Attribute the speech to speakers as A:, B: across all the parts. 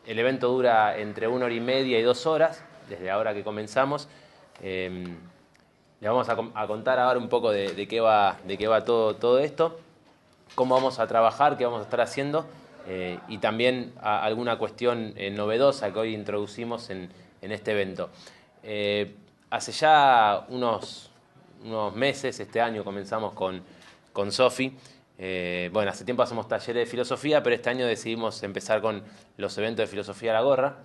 A: El evento dura entre 1 hora y media y 2 horas, desde ahora que comenzamos. Le vamos a contar ahora un poco de qué va todo esto, cómo vamos a trabajar, qué vamos a estar haciendo, y también alguna cuestión novedosa que hoy introducimos en este evento. Hace ya unos meses, este año comenzamos con Sofi. Bueno, hace tiempo hacemos talleres de filosofía, pero este año decidimos empezar con los eventos de filosofía a la gorra.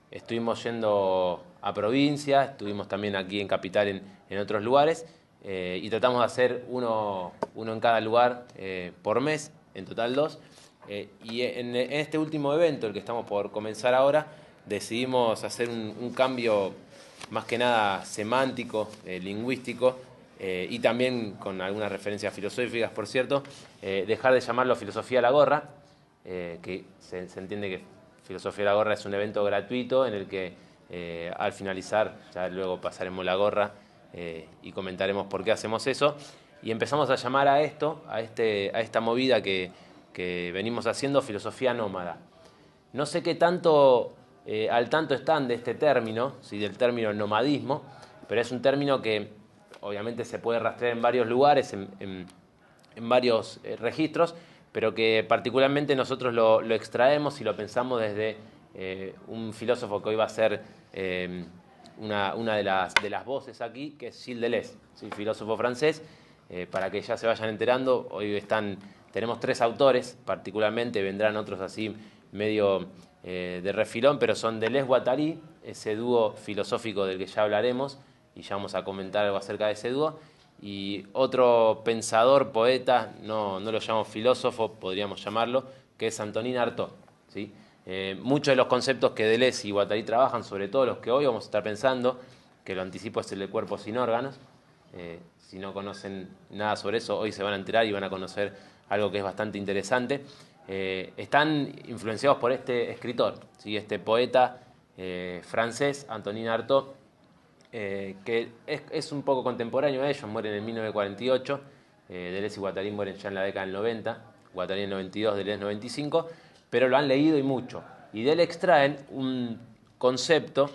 A: Estuvimos yendo a provincia, estuvimos también aquí en Capital en otros lugares, y tratamos de hacer uno en cada lugar por mes, en total 2. Y en este último evento, el que estamos por comenzar ahora, decidimos hacer un cambio más que nada semántico, lingüístico, y también con algunas referencias filosóficas, por cierto, dejar de llamarlo filosofía a la gorra, que se entiende que filosofía a la gorra es un evento gratuito en el que al finalizar, ya luego pasaremos la gorra y comentaremos por qué hacemos eso, y empezamos a llamar a esta movida que venimos haciendo, filosofía nómada. No sé qué tanto al tanto están de este término, ¿sí? Del término nomadismo, pero es un término que obviamente se puede rastrear en varios lugares, en varios registros, pero que particularmente nosotros lo extraemos y lo pensamos desde un filósofo que hoy va a ser una de las voces aquí, que es Gilles Deleuze, ¿sí? Filósofo francés. Para que ya se vayan enterando, hoy tenemos 3 autores, particularmente, vendrán otros así medio de refilón, pero son Deleuze-Guattari, ese dúo filosófico del que ya hablaremos, y ya vamos a comentar algo acerca de ese dúo, y otro pensador, poeta, no lo llamo filósofo, podríamos llamarlo, que es Antonin Artaud, ¿sí? Muchos de los conceptos que Deleuze y Guattari trabajan, sobre todo los que hoy vamos a estar pensando, que lo anticipo es el de cuerpo sin órganos. Si no conocen nada sobre eso, hoy se van a enterar y van a conocer algo que es bastante interesante. Están influenciados por este escritor, ¿sí? Este poeta francés, Antonin Artaud, que es un poco contemporáneo a ellos, mueren en 1948, Deleuze y Guattari mueren ya en la década del 90, Guattari en 92, Deleuze en 95, pero lo han leído y mucho. Y de él extraen un concepto,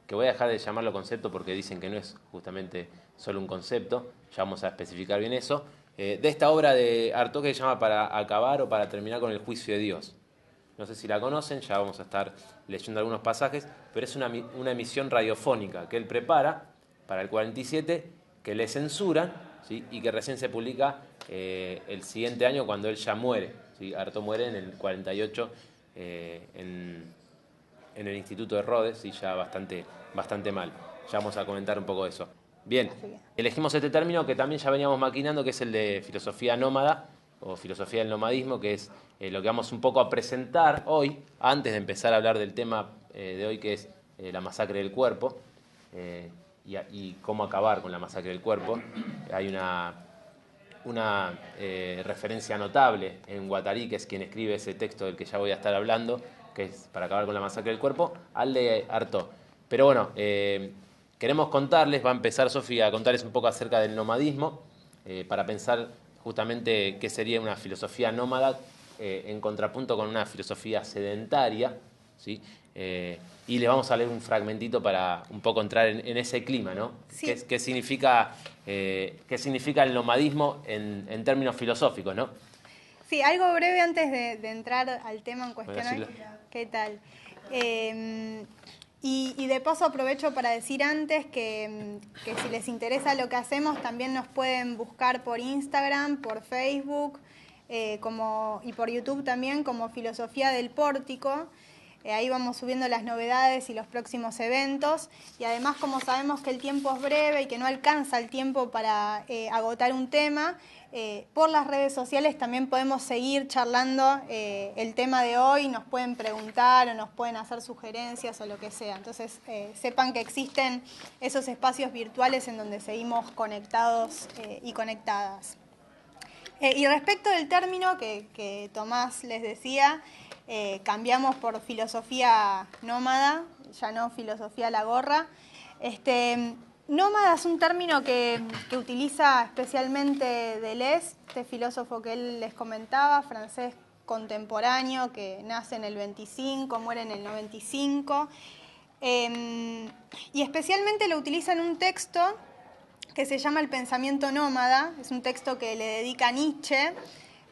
A: que voy a dejar de llamarlo concepto porque dicen que no es justamente solo un concepto, ya vamos a especificar bien eso, de esta obra de Artaud que se llama Para acabar o para terminar con el juicio de Dios. No sé si la conocen, ya vamos a estar leyendo algunos pasajes, pero es una emisión radiofónica que él prepara para el 47, que le censuran, ¿sí? Y que recién se publica el siguiente año cuando él ya muere, ¿sí? Artaud muere en el 48 en el Instituto de Rhodes, y ya bastante mal. Ya vamos a comentar un poco de eso. Bien, elegimos este término que también ya veníamos maquinando, que es el de filosofía nómada, o filosofía del nomadismo, que es lo que vamos un poco a presentar hoy, antes de empezar a hablar del tema de hoy, que es la masacre del cuerpo, y cómo acabar con la masacre del cuerpo. Hay una referencia notable en Guattari, que es quien escribe ese texto del que ya voy a estar hablando, que es Para acabar con la masacre del cuerpo, al de Artaud. Pero bueno, queremos contarles, va a empezar Sofía a contarles un poco acerca del nomadismo, para pensar justamente qué sería una filosofía nómada en contrapunto con una filosofía sedentaria, ¿sí? Y les vamos a leer un fragmentito para un poco entrar en ese clima, ¿no?
B: Sí.
A: ¿Qué significa el nomadismo en términos filosóficos, ¿no?
B: Sí, algo breve antes de entrar al tema en
A: Bueno,
B: cuestión
A: así
B: hoy. ¿Qué tal? Y de paso aprovecho para decir antes que si les interesa lo que hacemos, también nos pueden buscar por Instagram, por Facebook, y por YouTube también, como Filosofía del Pórtico. Ahí vamos subiendo las novedades y los próximos eventos. Y además, como sabemos que el tiempo es breve y que no alcanza el tiempo para agotar un tema, por las redes sociales también podemos seguir charlando el tema de hoy, nos pueden preguntar o nos pueden hacer sugerencias o lo que sea. Entonces, sepan que existen esos espacios virtuales en donde seguimos conectados y conectadas. Y respecto del término que Tomás les decía, cambiamos por filosofía nómada, ya no filosofía a la gorra. Nómada es un término que utiliza especialmente Deleuze, este filósofo que él les comentaba, francés contemporáneo que nace en el 25, muere en el 95, y especialmente lo utiliza en un texto que se llama El pensamiento nómada. Es un texto que le dedica a Nietzsche.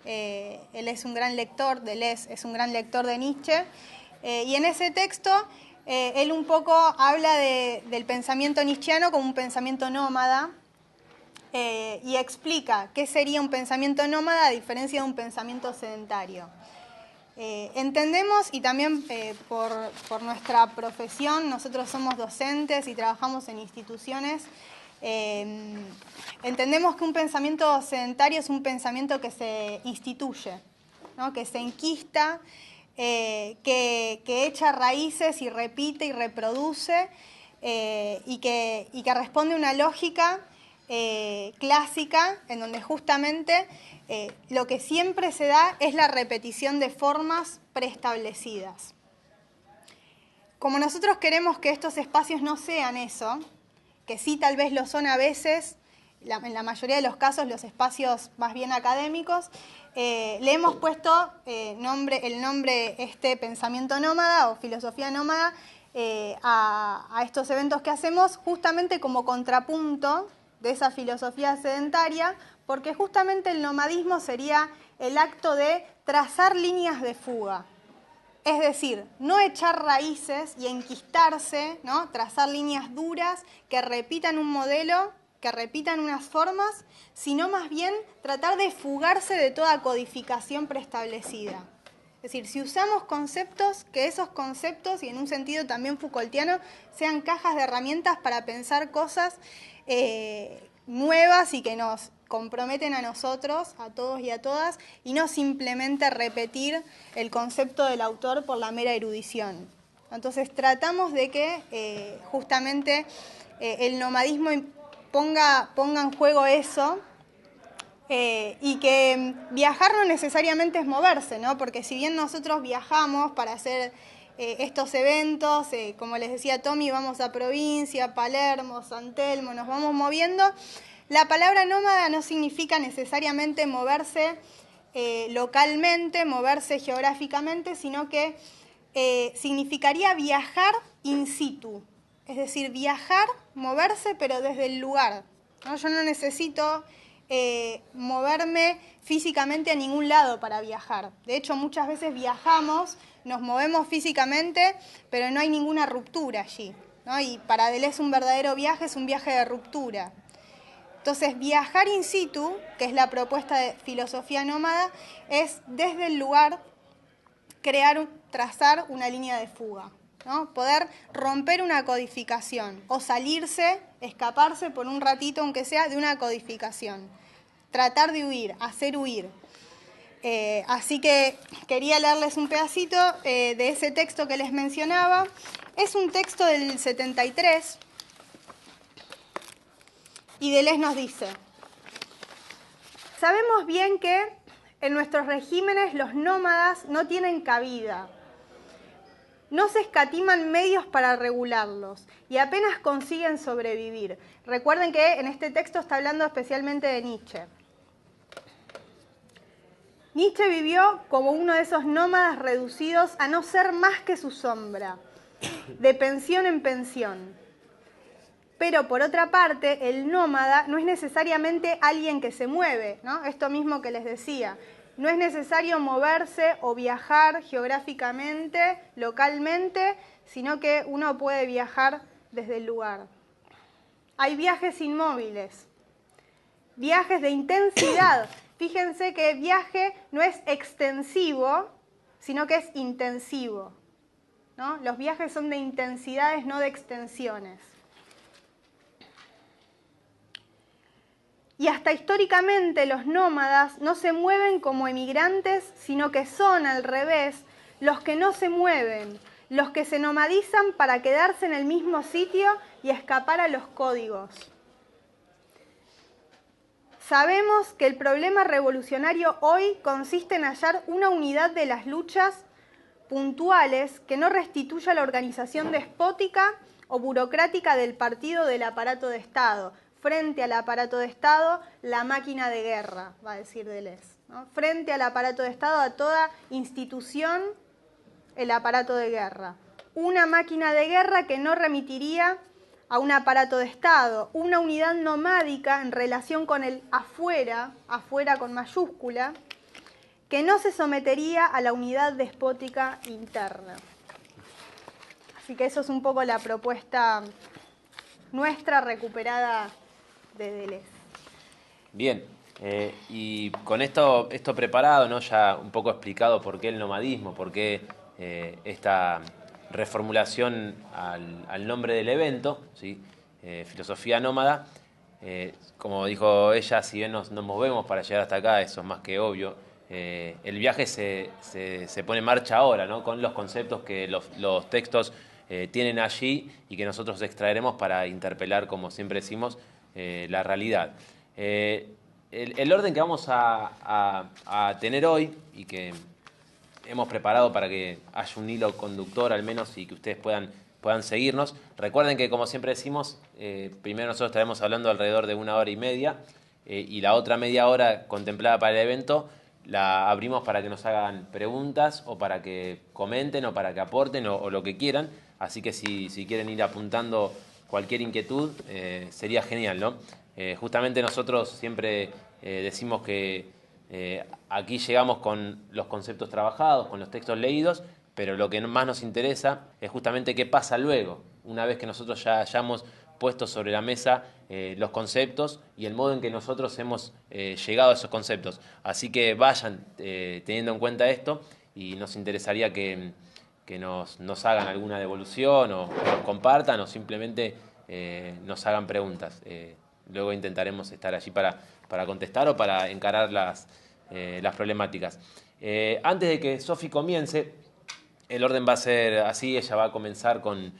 B: Él es un gran lector, es un gran lector de Nietzsche, y en ese texto él un poco habla del pensamiento nietzscheano como un pensamiento nómada, y explica qué sería un pensamiento nómada a diferencia de un pensamiento sedentario. Entendemos, y también por nuestra profesión, nosotros somos docentes y trabajamos en instituciones, entendemos que un pensamiento sedentario es un pensamiento que se instituye, ¿no? Que se enquista, que echa raíces y repite y reproduce, y que responde a una lógica clásica en donde justamente lo que siempre se da es la repetición de formas preestablecidas. Como nosotros queremos que estos espacios no sean eso, que sí tal vez lo son a veces, en la mayoría de los casos los espacios más bien académicos, le hemos puesto el nombre pensamiento nómada o filosofía nómada a estos eventos que hacemos justamente como contrapunto de esa filosofía sedentaria, porque justamente el nomadismo sería el acto de trazar líneas de fuga. Es decir, no echar raíces y enquistarse, ¿no? Trazar líneas duras que repitan un modelo, que repitan unas formas, sino más bien tratar de fugarse de toda codificación preestablecida. Es decir, si usamos conceptos, que esos conceptos, y en un sentido también Foucaultiano, sean cajas de herramientas para pensar cosas nuevas y que nos comprometen a nosotros, a todos y a todas, y no simplemente repetir el concepto del autor por la mera erudición. Entonces tratamos de que justamente el nomadismo ponga en juego eso, y que viajar no necesariamente es moverse, ¿no? Porque si bien nosotros viajamos para hacer estos eventos, como les decía Tommy, vamos a provincia, Palermo, San Telmo, nos vamos moviendo, la palabra nómada no significa necesariamente moverse localmente, moverse geográficamente, sino que significaría viajar in situ, es decir, viajar, moverse, pero desde el lugar, ¿no? Yo no necesito moverme físicamente a ningún lado para viajar. De hecho, muchas veces viajamos, nos movemos físicamente, pero no hay ninguna ruptura allí, ¿no? Y para Deleuze un verdadero viaje es un viaje de ruptura. Entonces, viajar in situ, que es la propuesta de filosofía nómada, es desde el lugar trazar una línea de fuga, ¿no? Poder romper una codificación o salirse, escaparse por un ratito, aunque sea, de una codificación. Tratar de huir, hacer huir. Así que quería leerles un pedacito de ese texto que les mencionaba. Es un texto del 73 y Deleuze nos dice: sabemos bien que en nuestros regímenes los nómadas no tienen cabida. No se escatiman medios para regularlos y apenas consiguen sobrevivir. Recuerden que en este texto está hablando especialmente de Nietzsche. Nietzsche vivió como uno de esos nómadas reducidos a no ser más que su sombra, de pensión en pensión. Pero por otra parte, el nómada no es necesariamente alguien que se mueve, ¿no? Esto mismo que les decía. No es necesario moverse o viajar geográficamente, localmente, sino que uno puede viajar desde el lugar. Hay viajes inmóviles, viajes de intensidad. Fíjense que viaje no es extensivo, sino que es intensivo, ¿no? Los viajes son de intensidades, no de extensiones. Y hasta históricamente los nómadas no se mueven como emigrantes, sino que son, al revés, los que no se mueven, los que se nomadizan para quedarse en el mismo sitio y escapar a los códigos. Sabemos que el problema revolucionario hoy consiste en hallar una unidad de las luchas puntuales que no restituya la organización despótica o burocrática del partido del aparato de Estado. Frente al aparato de Estado, la máquina de guerra, va a decir Deleuze. ¿no? Frente al aparato de Estado, a toda institución, el aparato de guerra. Una máquina de guerra que no remitiría a un aparato de Estado, una unidad nomádica en relación con el afuera, afuera con mayúscula, que no se sometería a la unidad despótica interna. Así que eso es un poco la propuesta nuestra recuperada de Deleuze.
A: Bien, y con esto preparado, ¿no? Ya un poco explicado por qué el nomadismo, por qué esta reformulación al nombre del evento, ¿sí? Filosofía nómada. Como dijo ella, si bien nos movemos para llegar hasta acá, eso es más que obvio. El viaje se pone en marcha ahora, ¿no? Con los conceptos que los textos tienen allí y que nosotros extraeremos para interpelar, como siempre decimos, la realidad. El orden que vamos a tener hoy y que hemos preparado para que haya un hilo conductor al menos y que ustedes puedan seguirnos. Recuerden que, como siempre decimos, primero nosotros estaremos hablando alrededor de 1 hora y media y la otra media hora contemplada para el evento la abrimos para que nos hagan preguntas o para que comenten o para que aporten o lo que quieran. Así que si quieren ir apuntando cualquier inquietud, sería genial, ¿no? Justamente nosotros siempre decimos que aquí llegamos con los conceptos trabajados, con los textos leídos, pero lo que más nos interesa es justamente qué pasa luego, una vez que nosotros ya hayamos puesto sobre la mesa los conceptos y el modo en que nosotros hemos llegado a esos conceptos. Así que vayan teniendo en cuenta esto y nos interesaría que nos hagan alguna devolución o nos compartan o simplemente nos hagan preguntas. Luego intentaremos estar allí para contestar o para encarar las problemáticas. Antes de que Sofi comience, el orden va a ser así, ella va a comenzar con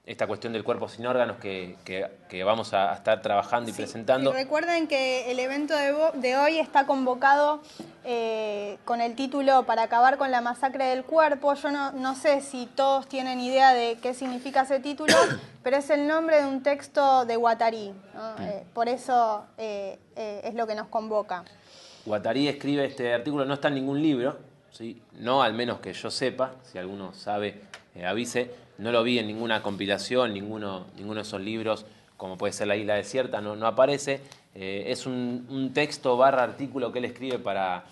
A: esta cuestión del cuerpo sin órganos que vamos a estar trabajando y presentando.
B: Y recuerden que el evento de hoy está convocado con el título Para acabar con la masacre del cuerpo. Yo no sé si todos tienen idea de qué significa ese título, pero es el nombre de un texto de Guattari, ¿no? Por eso es lo que nos convoca.
A: Guattari escribe este artículo, no está en ningún libro, ¿sí? No, al menos que yo sepa, si alguno sabe, avise. No lo vi en ninguna compilación, ninguno de esos libros, como puede ser La Isla Desierta, no aparece. Es un texto / artículo que él escribe para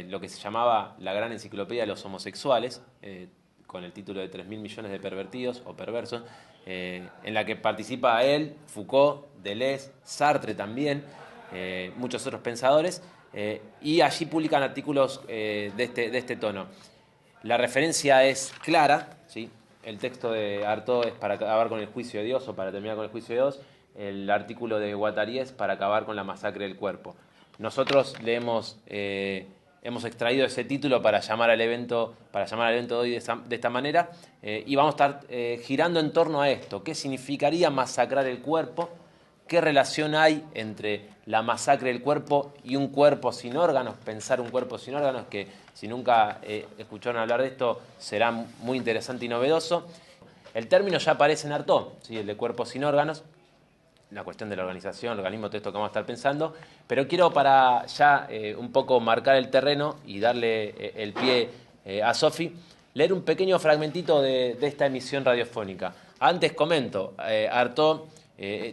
A: lo que se llamaba la Gran Enciclopedia de los Homosexuales, con el título de 3.000 millones de pervertidos o perversos, en la que participa él, Foucault, Deleuze, Sartre también, muchos otros pensadores, y allí publican artículos de este tono. La referencia es clara, ¿sí? El texto de Artaud es para acabar con el juicio de Dios o para terminar con el juicio de Dios. El artículo de Guattari es para acabar con la masacre del cuerpo. Nosotros le hemos extraído ese título para llamar al evento de hoy de esta manera y vamos a estar girando en torno a esto. ¿Qué significaría masacrar el cuerpo? ¿Qué relación hay entre la masacre del cuerpo y un cuerpo sin órganos? Pensar un cuerpo sin órganos, que si nunca escucharon hablar de esto, será muy interesante y novedoso. El término ya aparece en Artaud, ¿sí? El de cuerpo sin órganos, la cuestión de la organización, el organismo, todo esto que vamos a estar pensando. Pero quiero, para ya un poco marcar el terreno y darle el pie a Sofi, leer un pequeño fragmentito de esta emisión radiofónica. Antes comento, Artaud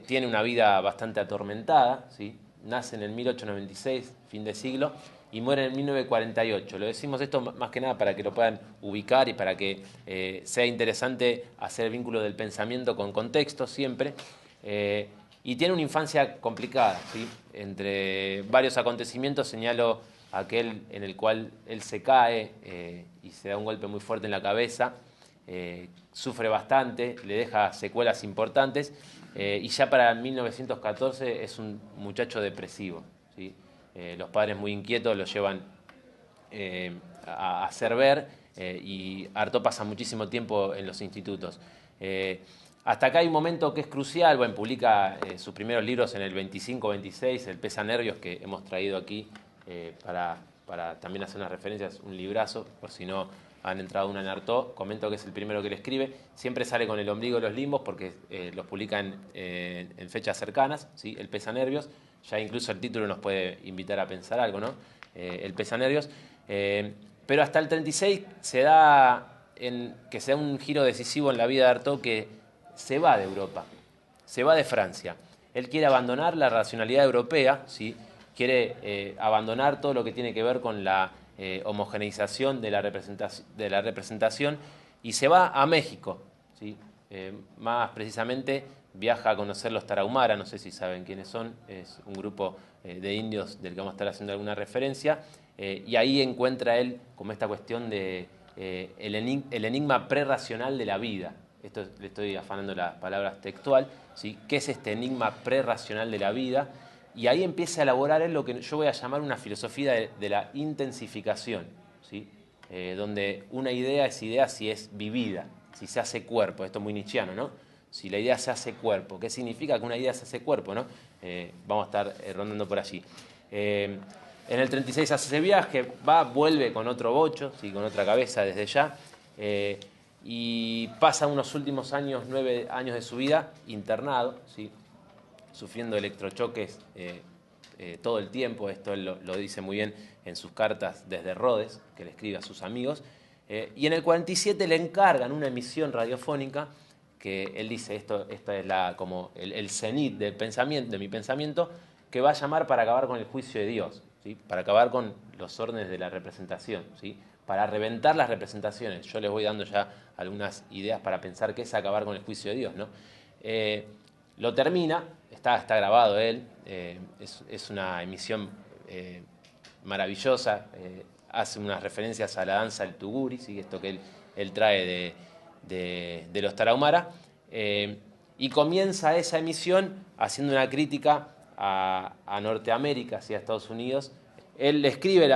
A: tiene una vida bastante atormentada, ¿sí? Nace en el 1896, fin de siglo, y muere en el 1948. Lo decimos esto más que nada para que lo puedan ubicar y para que sea interesante hacer el vínculo del pensamiento con contexto siempre. Y tiene una infancia complicada, ¿sí? Entre varios acontecimientos señalo aquel en el cual él se cae y se da un golpe muy fuerte en la cabeza, sufre bastante, le deja secuelas importantes. Y ya para 1914 es un muchacho depresivo, ¿sí? Los padres muy inquietos lo llevan a hacer ver y Artaud pasa muchísimo tiempo en los institutos. Hasta acá hay un momento que es crucial. Bueno, publica sus primeros libros en el 25-26, El pesa nervios, que hemos traído aquí para para también hacer unas referencias, un librazo, por si no han entrado una en Artaud, comento que es el primero que le escribe, siempre sale con el ombligo de los limbos porque los publica en fechas cercanas, ¿sí? El Pesanervios, ya incluso el título nos puede invitar a pensar algo, ¿no? El Pesanervios, pero hasta el 36 se da un giro decisivo en la vida de Artaud, que se va de Europa, se va de Francia. Él quiere abandonar la racionalidad europea, ¿sí? Quiere abandonar todo lo que tiene que ver con la homogeneización de la representación y se va a México, ¿sí? Más precisamente viaja a conocer los Tarahumara, no sé si saben quiénes son, es un grupo de indios del que vamos a estar haciendo alguna referencia, y ahí encuentra él como esta cuestión de el enigma prerracional de la vida. Esto le estoy afanando las palabras textual, ¿sí? ¿Qué es este enigma prerracional de la vida? Y ahí empieza a elaborar él lo que yo voy a llamar una filosofía de la intensificación, ¿sí? Donde una idea es idea si es vivida, si se hace cuerpo. Esto es muy nietzscheano, ¿no? Si la idea se hace cuerpo. ¿Qué significa que una idea se hace cuerpo, no? Vamos a estar rondando por allí. En el 36 hace ese viaje, vuelve con otro bocho, ¿sí? Con otra cabeza desde ya, y pasa unos últimos años, 9 años de su vida, internado, ¿sí? Sufriendo electrochoques todo el tiempo. Esto él lo dice muy bien en sus cartas desde Rhodes, que le escribe a sus amigos. Y en el 47 le encargan una emisión radiofónica que él dice, esta es como el cenit del pensamiento, de mi pensamiento, que va a llamar para acabar con el juicio de Dios, ¿sí? Para acabar con los órdenes de la representación, ¿sí? Para reventar las representaciones. Yo les voy dando ya algunas ideas para pensar qué es acabar con el juicio de Dios, ¿no? Lo termina, está grabado él, es una emisión maravillosa, hace unas referencias a la danza del tuguri, ¿sí? Esto que él trae de los Tarahumara, y comienza esa emisión haciendo una crítica a Norteamérica, ¿sí? A Estados Unidos. Él escribe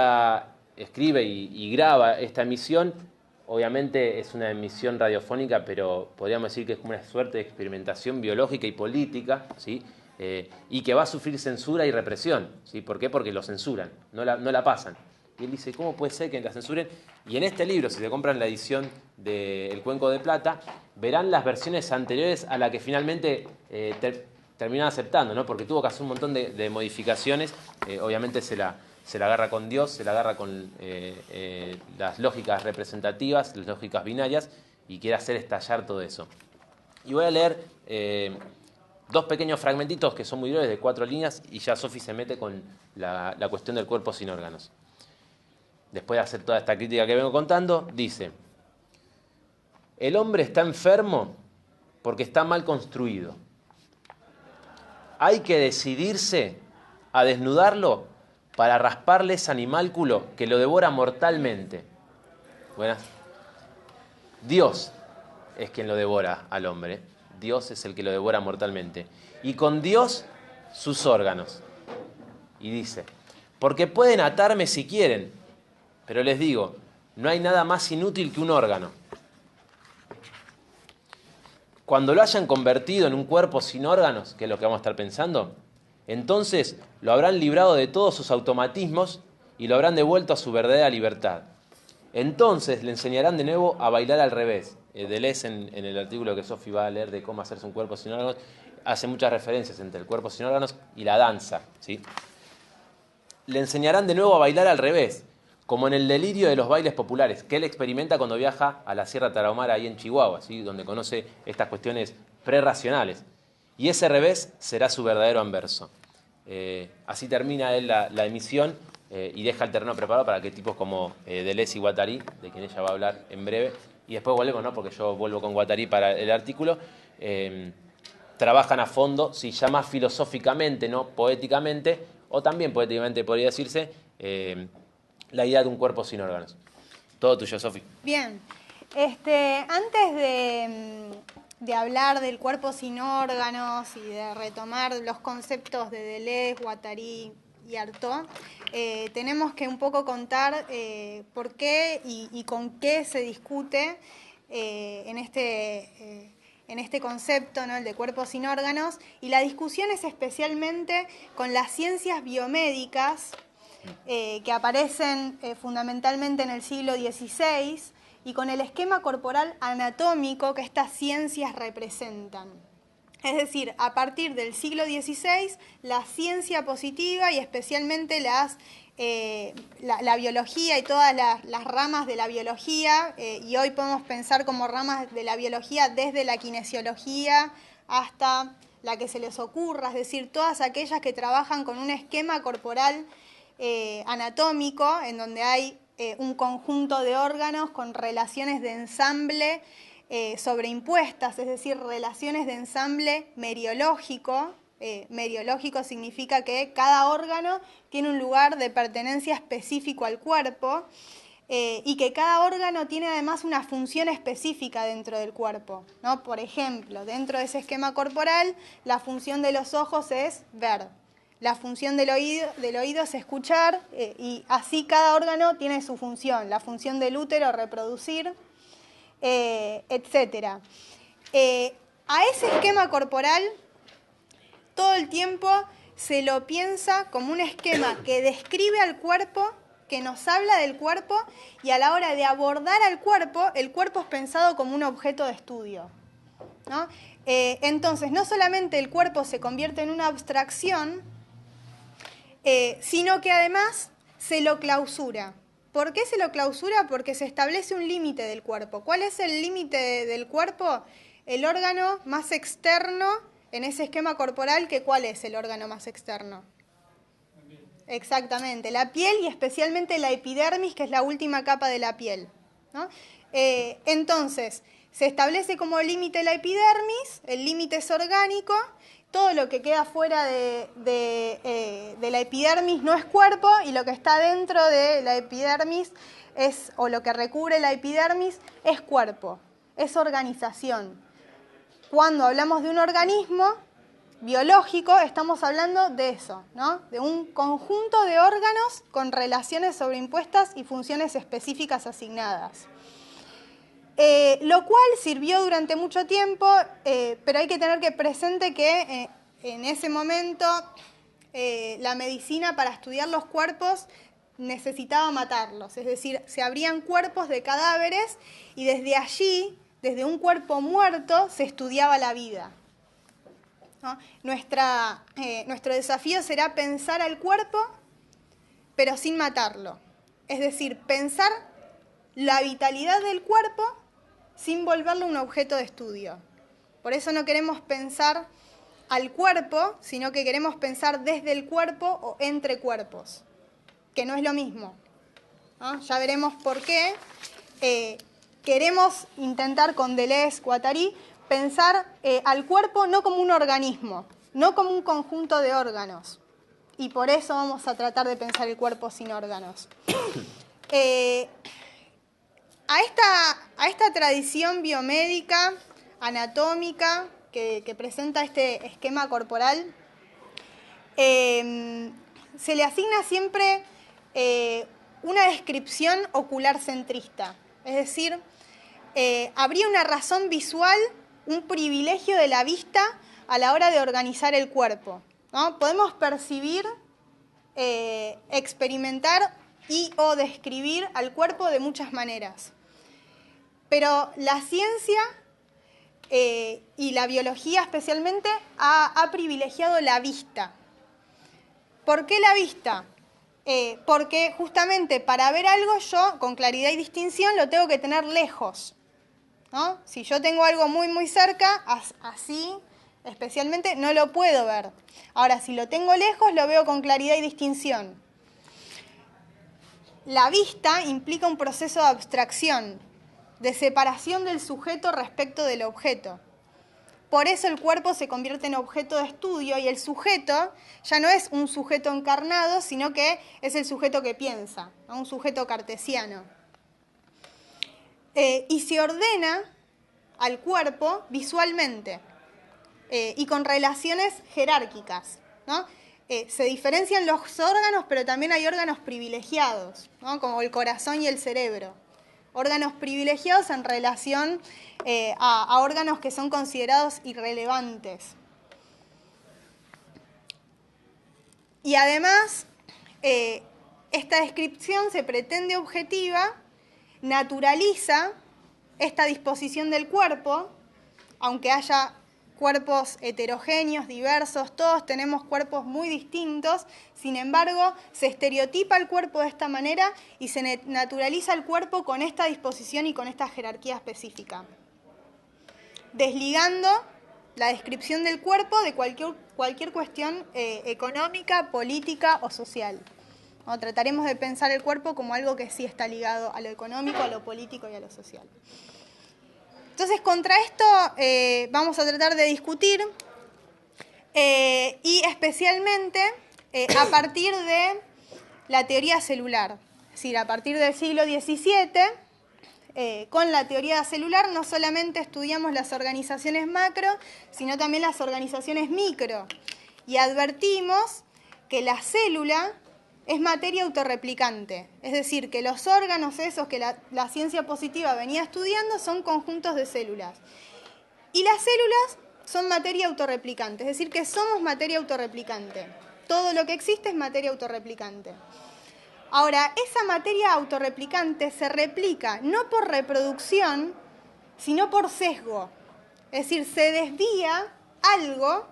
A: y graba esta emisión. Obviamente es una emisión radiofónica, pero podríamos decir que es como una suerte de experimentación biológica y política, ¿sí? Y que va a sufrir censura y represión, ¿sí? ¿Por qué? Porque lo censuran, no la pasan. Y él dice, ¿cómo puede ser que la censuren? Y en este libro, si se compran la edición de El Cuenco de Plata, verán las versiones anteriores a la que finalmente terminan aceptando, ¿no? Porque tuvo que hacer un montón de modificaciones. Obviamente se la agarra con Dios, se la agarra con las lógicas representativas, las lógicas binarias, y quiere hacer estallar todo eso. Y voy a leer dos pequeños fragmentitos que son muy breves, de 4 líneas, y ya Sofi se mete con la cuestión del cuerpo sin órganos. Después de hacer toda esta crítica que vengo contando, dice: el hombre está enfermo porque está mal construido. Hay que decidirse a desnudarlo para rasparle ese animálculo que lo devora mortalmente. Buenas. Dios es quien lo devora al hombre. Dios es el que lo devora mortalmente. Y con Dios sus órganos. Y dice, porque pueden atarme si quieren, pero les digo, no hay nada más inútil que un órgano. Cuando lo hayan convertido en un cuerpo sin órganos, que es lo que vamos a estar pensando, entonces lo habrán librado de todos sus automatismos y lo habrán devuelto a su verdadera libertad. Entonces le enseñarán de nuevo a bailar al revés. Deleuze, en el artículo que Sofi va a leer de cómo hacerse un cuerpo sin órganos, hace muchas referencias entre el cuerpo sin órganos y la danza, ¿sí? Le enseñarán de nuevo a bailar al revés, como en el delirio de los bailes populares, que él experimenta cuando viaja a la Sierra Tarahumara, ahí en Chihuahua, ¿sí? Donde conoce estas cuestiones prerracionales. Y ese revés será su verdadero anverso. Así termina él la emisión y deja el terreno preparado para que tipos como Deleuze y Guattari, de quien ella va a hablar en breve, y después volvemos, ¿no? Porque yo vuelvo con Guattari para el artículo, trabajan a fondo, si ya más filosóficamente, no poéticamente, o también poéticamente podría decirse, la idea de un cuerpo sin órganos. Todo tuyo, Sofi.
B: Bien. Antes de hablar del cuerpo sin órganos y de retomar los conceptos de Deleuze, Guattari y Artaud, tenemos que un poco contar por qué y con qué se discute en este concepto, ¿no? El de cuerpo sin órganos, y la discusión es especialmente con las ciencias biomédicas, que aparecen fundamentalmente en el siglo XVI y con el esquema corporal anatómico que estas ciencias representan. Es decir, a partir del siglo XVI, la ciencia positiva y especialmente la biología y todas las ramas de la biología, y hoy podemos pensar como ramas de la biología desde la kinesiología hasta la que se les ocurra, es decir, todas aquellas que trabajan con un esquema corporal anatómico en donde hay un conjunto de órganos con relaciones de ensamble sobreimpuestas, es decir, relaciones de ensamble meriológico. Meriológico significa que cada órgano tiene un lugar de pertenencia específico al cuerpo y que cada órgano tiene además una función específica dentro del cuerpo, ¿no? Por ejemplo, dentro de ese esquema corporal, la función de los ojos es ver, la función del oído es escuchar y así cada órgano tiene su función, la función del útero reproducir, etc. A ese esquema corporal todo el tiempo se lo piensa como un esquema que describe al cuerpo, que nos habla del cuerpo y a la hora de abordar al cuerpo, el cuerpo es pensado como un objeto de estudio, ¿no? Entonces, no solamente el cuerpo se convierte en una abstracción, sino que además se lo clausura. ¿Por qué se lo clausura? Porque se establece un límite del cuerpo. ¿Cuál es el límite del cuerpo? El órgano más externo en ese esquema corporal, ¿cuál es el órgano más externo? Exactamente, la piel y especialmente la epidermis, que es la última capa de la piel, ¿no? Entonces, se establece como límite la epidermis, el límite es orgánico, todo lo que queda fuera de la epidermis no es cuerpo y lo que está dentro de la epidermis o lo que recubre la epidermis es cuerpo, es organización. Cuando hablamos de un organismo biológico, estamos hablando de eso, ¿no? De un conjunto de órganos con relaciones sobreimpuestas y funciones específicas asignadas. Lo cual sirvió durante mucho tiempo, pero hay que tener que presente que en ese momento la medicina para estudiar los cuerpos necesitaba matarlos, es decir, se abrían cuerpos de cadáveres y desde allí, desde un cuerpo muerto, se estudiaba la vida, ¿no? Nuestro desafío será pensar al cuerpo, pero sin matarlo. Es decir, pensar la vitalidad del cuerpo sin volverlo un objeto de estudio. Por eso no queremos pensar al cuerpo, sino que queremos pensar desde el cuerpo o entre cuerpos, que no es lo mismo, ¿no? Ya veremos por qué. Queremos intentar con Deleuze-Guattari pensar al cuerpo no como un organismo, no como un conjunto de órganos. Y por eso vamos a tratar de pensar el cuerpo sin órganos. A esta tradición biomédica, anatómica, que presenta este esquema corporal, se le asigna siempre una descripción ocular centrista. Es decir, habría una razón visual, un privilegio de la vista a la hora de organizar el cuerpo, ¿no? Podemos percibir, experimentar y o describir al cuerpo de muchas maneras. Pero la ciencia y la biología especialmente ha privilegiado la vista. ¿Por qué la vista? Porque justamente para ver algo yo, con claridad y distinción, lo tengo que tener lejos, ¿no? Si yo tengo algo muy, muy cerca, así especialmente, no lo puedo ver. Ahora, si lo tengo lejos, lo veo con claridad y distinción. La vista implica un proceso de abstracción, de separación del sujeto respecto del objeto. Por eso el cuerpo se convierte en objeto de estudio y el sujeto ya no es un sujeto encarnado, sino que es el sujeto que piensa, ¿no? Un sujeto cartesiano. Y se ordena al cuerpo visualmente y con relaciones jerárquicas, ¿no? Se diferencian los órganos, pero también hay órganos privilegiados, ¿no? Como el corazón y el cerebro. Órganos privilegiados en relación a órganos que son considerados irrelevantes. Y además, esta descripción se pretende objetiva, naturaliza esta disposición del cuerpo, aunque haya cuerpos heterogéneos, diversos, todos tenemos cuerpos muy distintos, sin embargo, se estereotipa el cuerpo de esta manera y se naturaliza el cuerpo con esta disposición y con esta jerarquía específica, desligando la descripción del cuerpo de cualquier cuestión económica, política o social. ¿No? Trataremos de pensar el cuerpo como algo que sí está ligado a lo económico, a lo político y a lo social. Entonces, contra esto vamos a tratar de discutir y especialmente a partir de la teoría celular. Es decir, a partir del siglo XVII, con la teoría celular no solamente estudiamos las organizaciones macro, sino también las organizaciones micro. Y advertimos que la célula es materia autorreplicante, es decir, que los órganos esos que la ciencia positiva venía estudiando son conjuntos de células. Y las células son materia autorreplicante, es decir, que somos materia autorreplicante. Todo lo que existe es materia autorreplicante. Ahora, esa materia autorreplicante se replica no por reproducción, sino por sesgo. Es decir, se desvía algo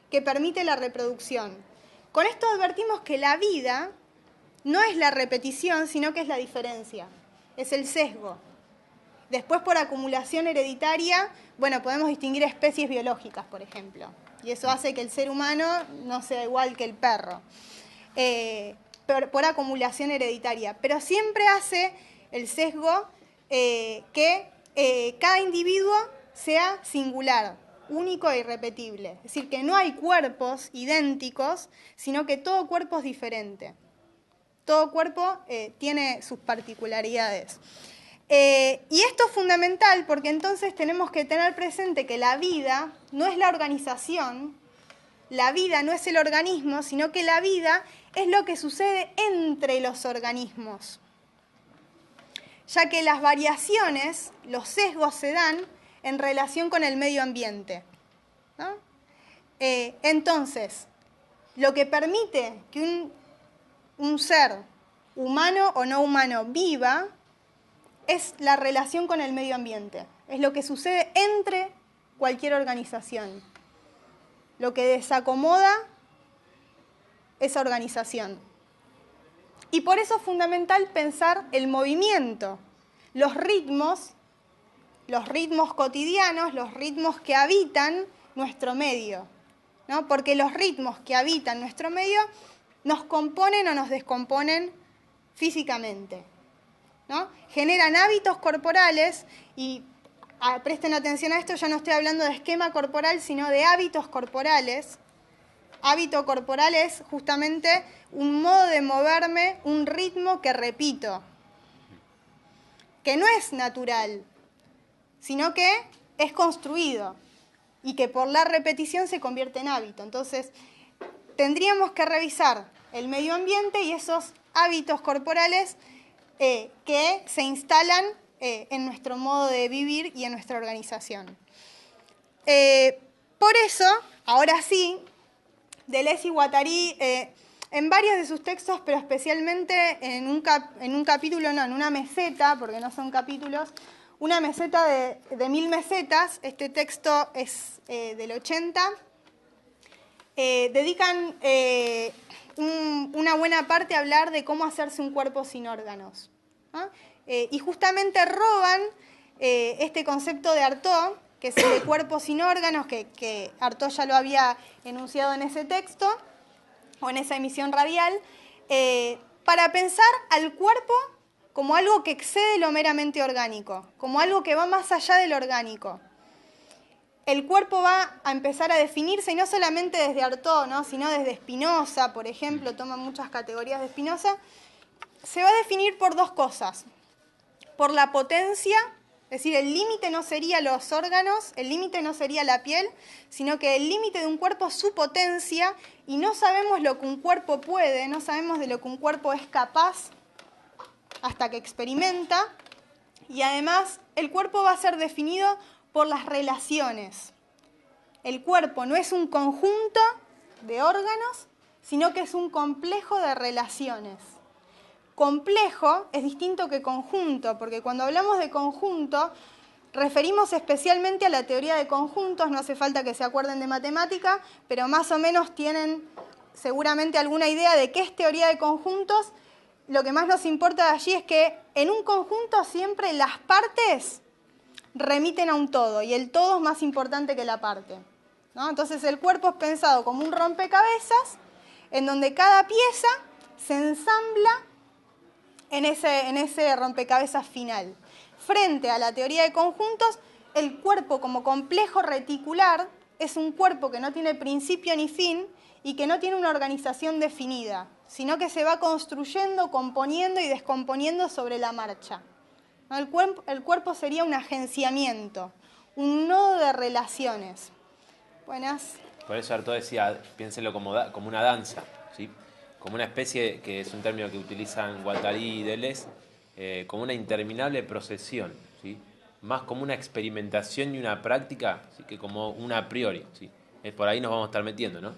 B: que permite la reproducción. Con esto advertimos que la vida no es la repetición, sino que es la diferencia, es el sesgo. Después, por acumulación hereditaria, bueno, podemos distinguir especies biológicas, por ejemplo, y eso hace que el ser humano no sea igual que el perro, por acumulación hereditaria. Pero siempre hace el sesgo que cada individuo sea singular, único e irrepetible. Es decir, que no hay cuerpos idénticos, sino que todo cuerpo es diferente. Todo cuerpo tiene sus particularidades. Y esto es fundamental porque entonces tenemos que tener presente que la vida no es la organización, la vida no es el organismo, sino que la vida es lo que sucede entre los organismos. Ya que las variaciones, los sesgos se dan en relación con el medio ambiente, ¿no? Entonces, lo que permite que un ser humano o no humano viva es la relación con el medio ambiente, es lo que sucede entre cualquier organización, lo que desacomoda esa organización. Y por eso es fundamental pensar el movimiento, los ritmos cotidianos, los ritmos que habitan nuestro medio, ¿no? Porque los ritmos que habitan nuestro medio nos componen o nos descomponen físicamente, ¿no? Generan hábitos corporales y presten atención a esto, ya no estoy hablando de esquema corporal, sino de hábitos corporales. Hábito corporal es justamente un modo de moverme, un ritmo que repito, que no es natural, sino que es construido y que por la repetición se convierte en hábito. Entonces, tendríamos que revisar el medio ambiente y esos hábitos corporales que se instalan en nuestro modo de vivir y en nuestra organización. Por eso, ahora sí, Deleuze y Guattari, en varios de sus textos, pero especialmente en un capítulo, no, en una meseta, porque no son capítulos, una meseta de 1000 mesetas, este texto es del 80, dedican una buena parte a hablar de cómo hacerse un cuerpo sin órganos, ¿no? Y justamente roban este concepto de Artaud, que es el de cuerpo sin órganos, que Artaud ya lo había enunciado en ese texto, o en esa emisión radial, para pensar al cuerpo como algo que excede lo meramente orgánico, como algo que va más allá del orgánico. El cuerpo va a empezar a definirse, y no solamente desde Artaud, ¿no? Sino desde Spinoza, por ejemplo, toma muchas categorías de Spinoza, se va a definir por dos cosas. Por la potencia, es decir, el límite no sería los órganos, el límite no sería la piel, sino que el límite de un cuerpo es su potencia, y no sabemos lo que un cuerpo puede, no sabemos de lo que un cuerpo es capaz hasta que experimenta, y además el cuerpo va a ser definido por las relaciones. El cuerpo no es un conjunto de órganos, sino que es un complejo de relaciones. complejo es distinto que conjunto, porque cuando hablamos de conjunto referimos especialmente a la teoría de conjuntos, no hace falta que se acuerden de matemática, pero más o menos tienen seguramente alguna idea de qué es teoría de conjuntos. Lo que más nos importa de allí es que en un conjunto siempre las partes remiten a un todo, y el todo es más importante que la parte, ¿no? Entonces el cuerpo es pensado como un rompecabezas, en donde cada pieza se ensambla en ese rompecabezas final. Frente a la teoría de conjuntos, el cuerpo como complejo reticular es un cuerpo que no tiene principio ni fin y que no tiene una organización definida, sino que se va construyendo, componiendo y descomponiendo sobre la marcha. El cuerpo sería un agenciamiento, un nodo de relaciones. Buenas.
A: Por eso Artaud decía, piénselo como una danza, ¿sí? Como una especie, que es un término que utilizan Guattari y Deleuze, como una interminable procesión, ¿sí? Más como una experimentación y una práctica, ¿sí? Que como una a priori, ¿sí? Por ahí nos vamos a estar metiendo, ¿no?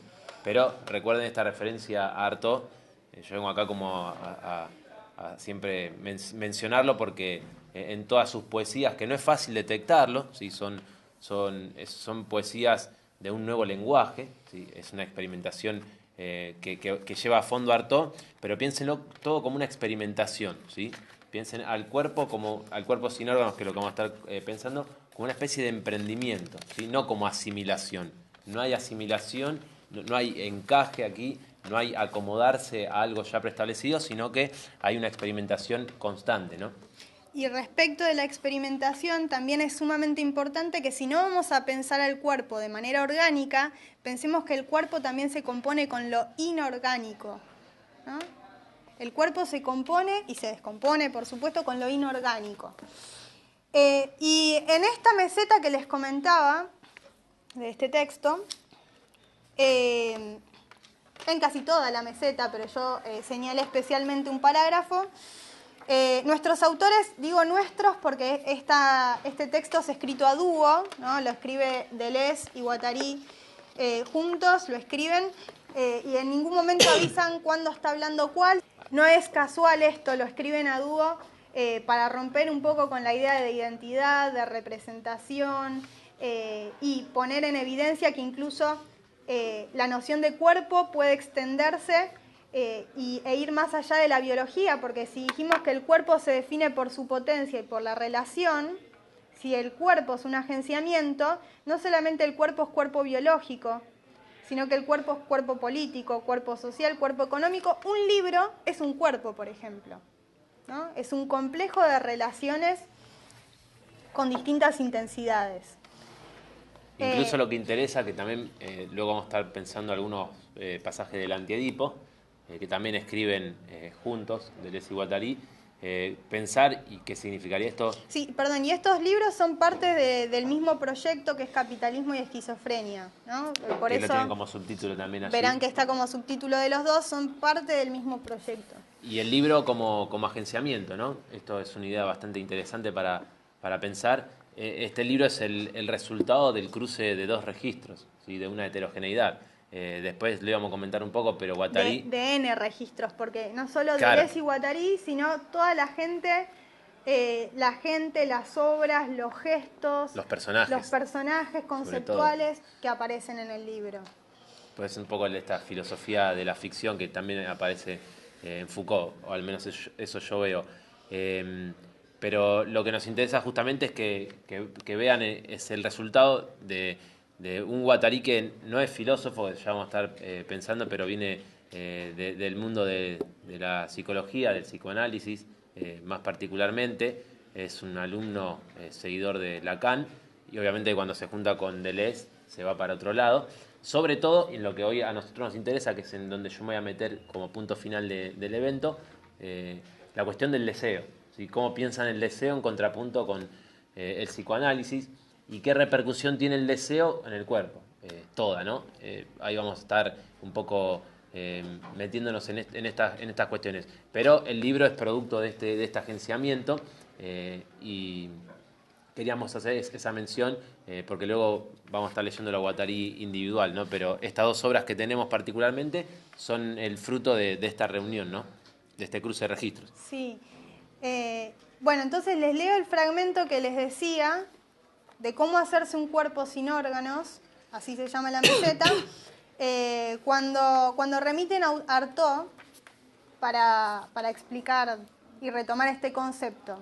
A: Pero recuerden esta referencia a Artaud, yo vengo acá como a siempre mencionarlo porque en todas sus poesías, que no es fácil detectarlo, ¿sí? Son poesías de un nuevo lenguaje, ¿sí? Es una experimentación que lleva a fondo Artaud, pero piénsenlo todo como una experimentación, ¿sí? Piensen al cuerpo sin órganos, que es lo que vamos a estar pensando, como una especie de emprendimiento, ¿sí? No como asimilación. No hay asimilación, no hay encaje aquí, no hay acomodarse a algo ya preestablecido, sino que hay una experimentación constante, ¿no?
B: Y respecto de la experimentación, también es sumamente importante que si no vamos a pensar al cuerpo de manera orgánica, pensemos que el cuerpo también se compone con lo inorgánico, ¿no? El cuerpo se compone y se descompone, por supuesto, con lo inorgánico. Y en esta meseta que les comentaba, de este texto, en casi toda la meseta, pero yo señalé especialmente un parágrafo. Nuestros autores, digo nuestros porque este texto es escrito a dúo, ¿no? Lo escribe Deleuze y Guattari juntos, lo escriben y en ningún momento avisan cuándo está hablando cuál. No es casual esto, lo escriben a dúo para romper un poco con la idea de identidad, de representación y poner en evidencia que incluso la noción de cuerpo puede extenderse e ir más allá de la biología, porque si dijimos que el cuerpo se define por su potencia y por la relación, si el cuerpo es un agenciamiento, no solamente el cuerpo es cuerpo biológico, sino que el cuerpo es cuerpo político, cuerpo social, cuerpo económico. Un libro es un cuerpo, por ejemplo, ¿no? Es un complejo de relaciones con distintas intensidades.
A: Incluso lo que interesa, que también luego vamos a estar pensando algunos pasajes del Antiedipo, que también escriben juntos, Deleuze y Guattari, pensar y qué significaría esto.
B: Sí, perdón, y estos libros son parte del mismo proyecto que es Capitalismo y Esquizofrenia, ¿no? Por
A: que
B: eso
A: lo tienen como subtítulo también allí.
B: verán que está como subtítulo de los dos, son parte del mismo proyecto.
A: Y el libro como agenciamiento, ¿no? Esto es una idea bastante interesante para pensar. Este libro es el resultado del cruce de dos registros, ¿sí? De una heterogeneidad. Después le íbamos a comentar un poco, pero Guattari...
B: De N registros, porque no solo
A: Claro.
B: Deleuze y Guattari, sino toda la gente, las obras, los gestos,
A: Los personajes
B: conceptuales que aparecen en el libro.
A: Pues un poco esta filosofía de la ficción que también aparece en Foucault, o al menos eso yo veo. Pero lo que nos interesa justamente es que vean es el resultado de un Guattari que no es filósofo, ya vamos a estar pensando, pero viene del mundo de la psicología, del psicoanálisis, más particularmente. Es un alumno seguidor de Lacan, y obviamente cuando se junta con Deleuze se va para otro lado. Sobre todo, en lo que hoy a nosotros nos interesa, que es en donde yo me voy a meter como punto final del evento, la cuestión del deseo, ¿sí? Cómo piensan el deseo en contrapunto con el psicoanálisis y qué repercusión tiene el deseo en el cuerpo. Toda, ¿no? Ahí vamos a estar un poco metiéndonos en estas cuestiones. Pero el libro es producto de este agenciamiento y queríamos hacer esa mención porque luego vamos a estar leyendo la Guattari individual, ¿no? Pero estas dos obras que tenemos particularmente son el fruto de esta reunión, ¿no? este cruce de registros.
B: Sí. Bueno, entonces les leo el fragmento que les decía de cómo hacerse un cuerpo sin órganos, así se llama la meseta, cuando remiten a Artaud para explicar y retomar este concepto.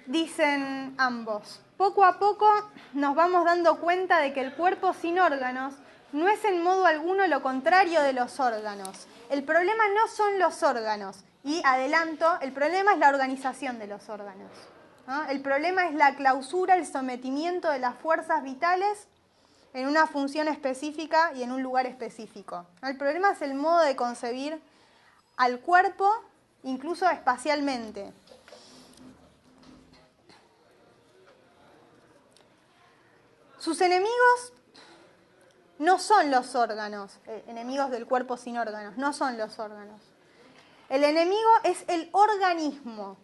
B: Dicen ambos, poco a poco nos vamos dando cuenta de que el cuerpo sin órganos no es en modo alguno lo contrario de los órganos. El problema no son los órganos, y adelanto, el problema es la organización de los órganos, ¿no? El problema es la clausura, el sometimiento de las fuerzas vitales en una función específica y en un lugar específico. El problema es el modo de concebir al cuerpo, incluso espacialmente. Sus enemigos no son los órganos, enemigos del cuerpo sin órganos, no son los órganos. El enemigo es el organismo,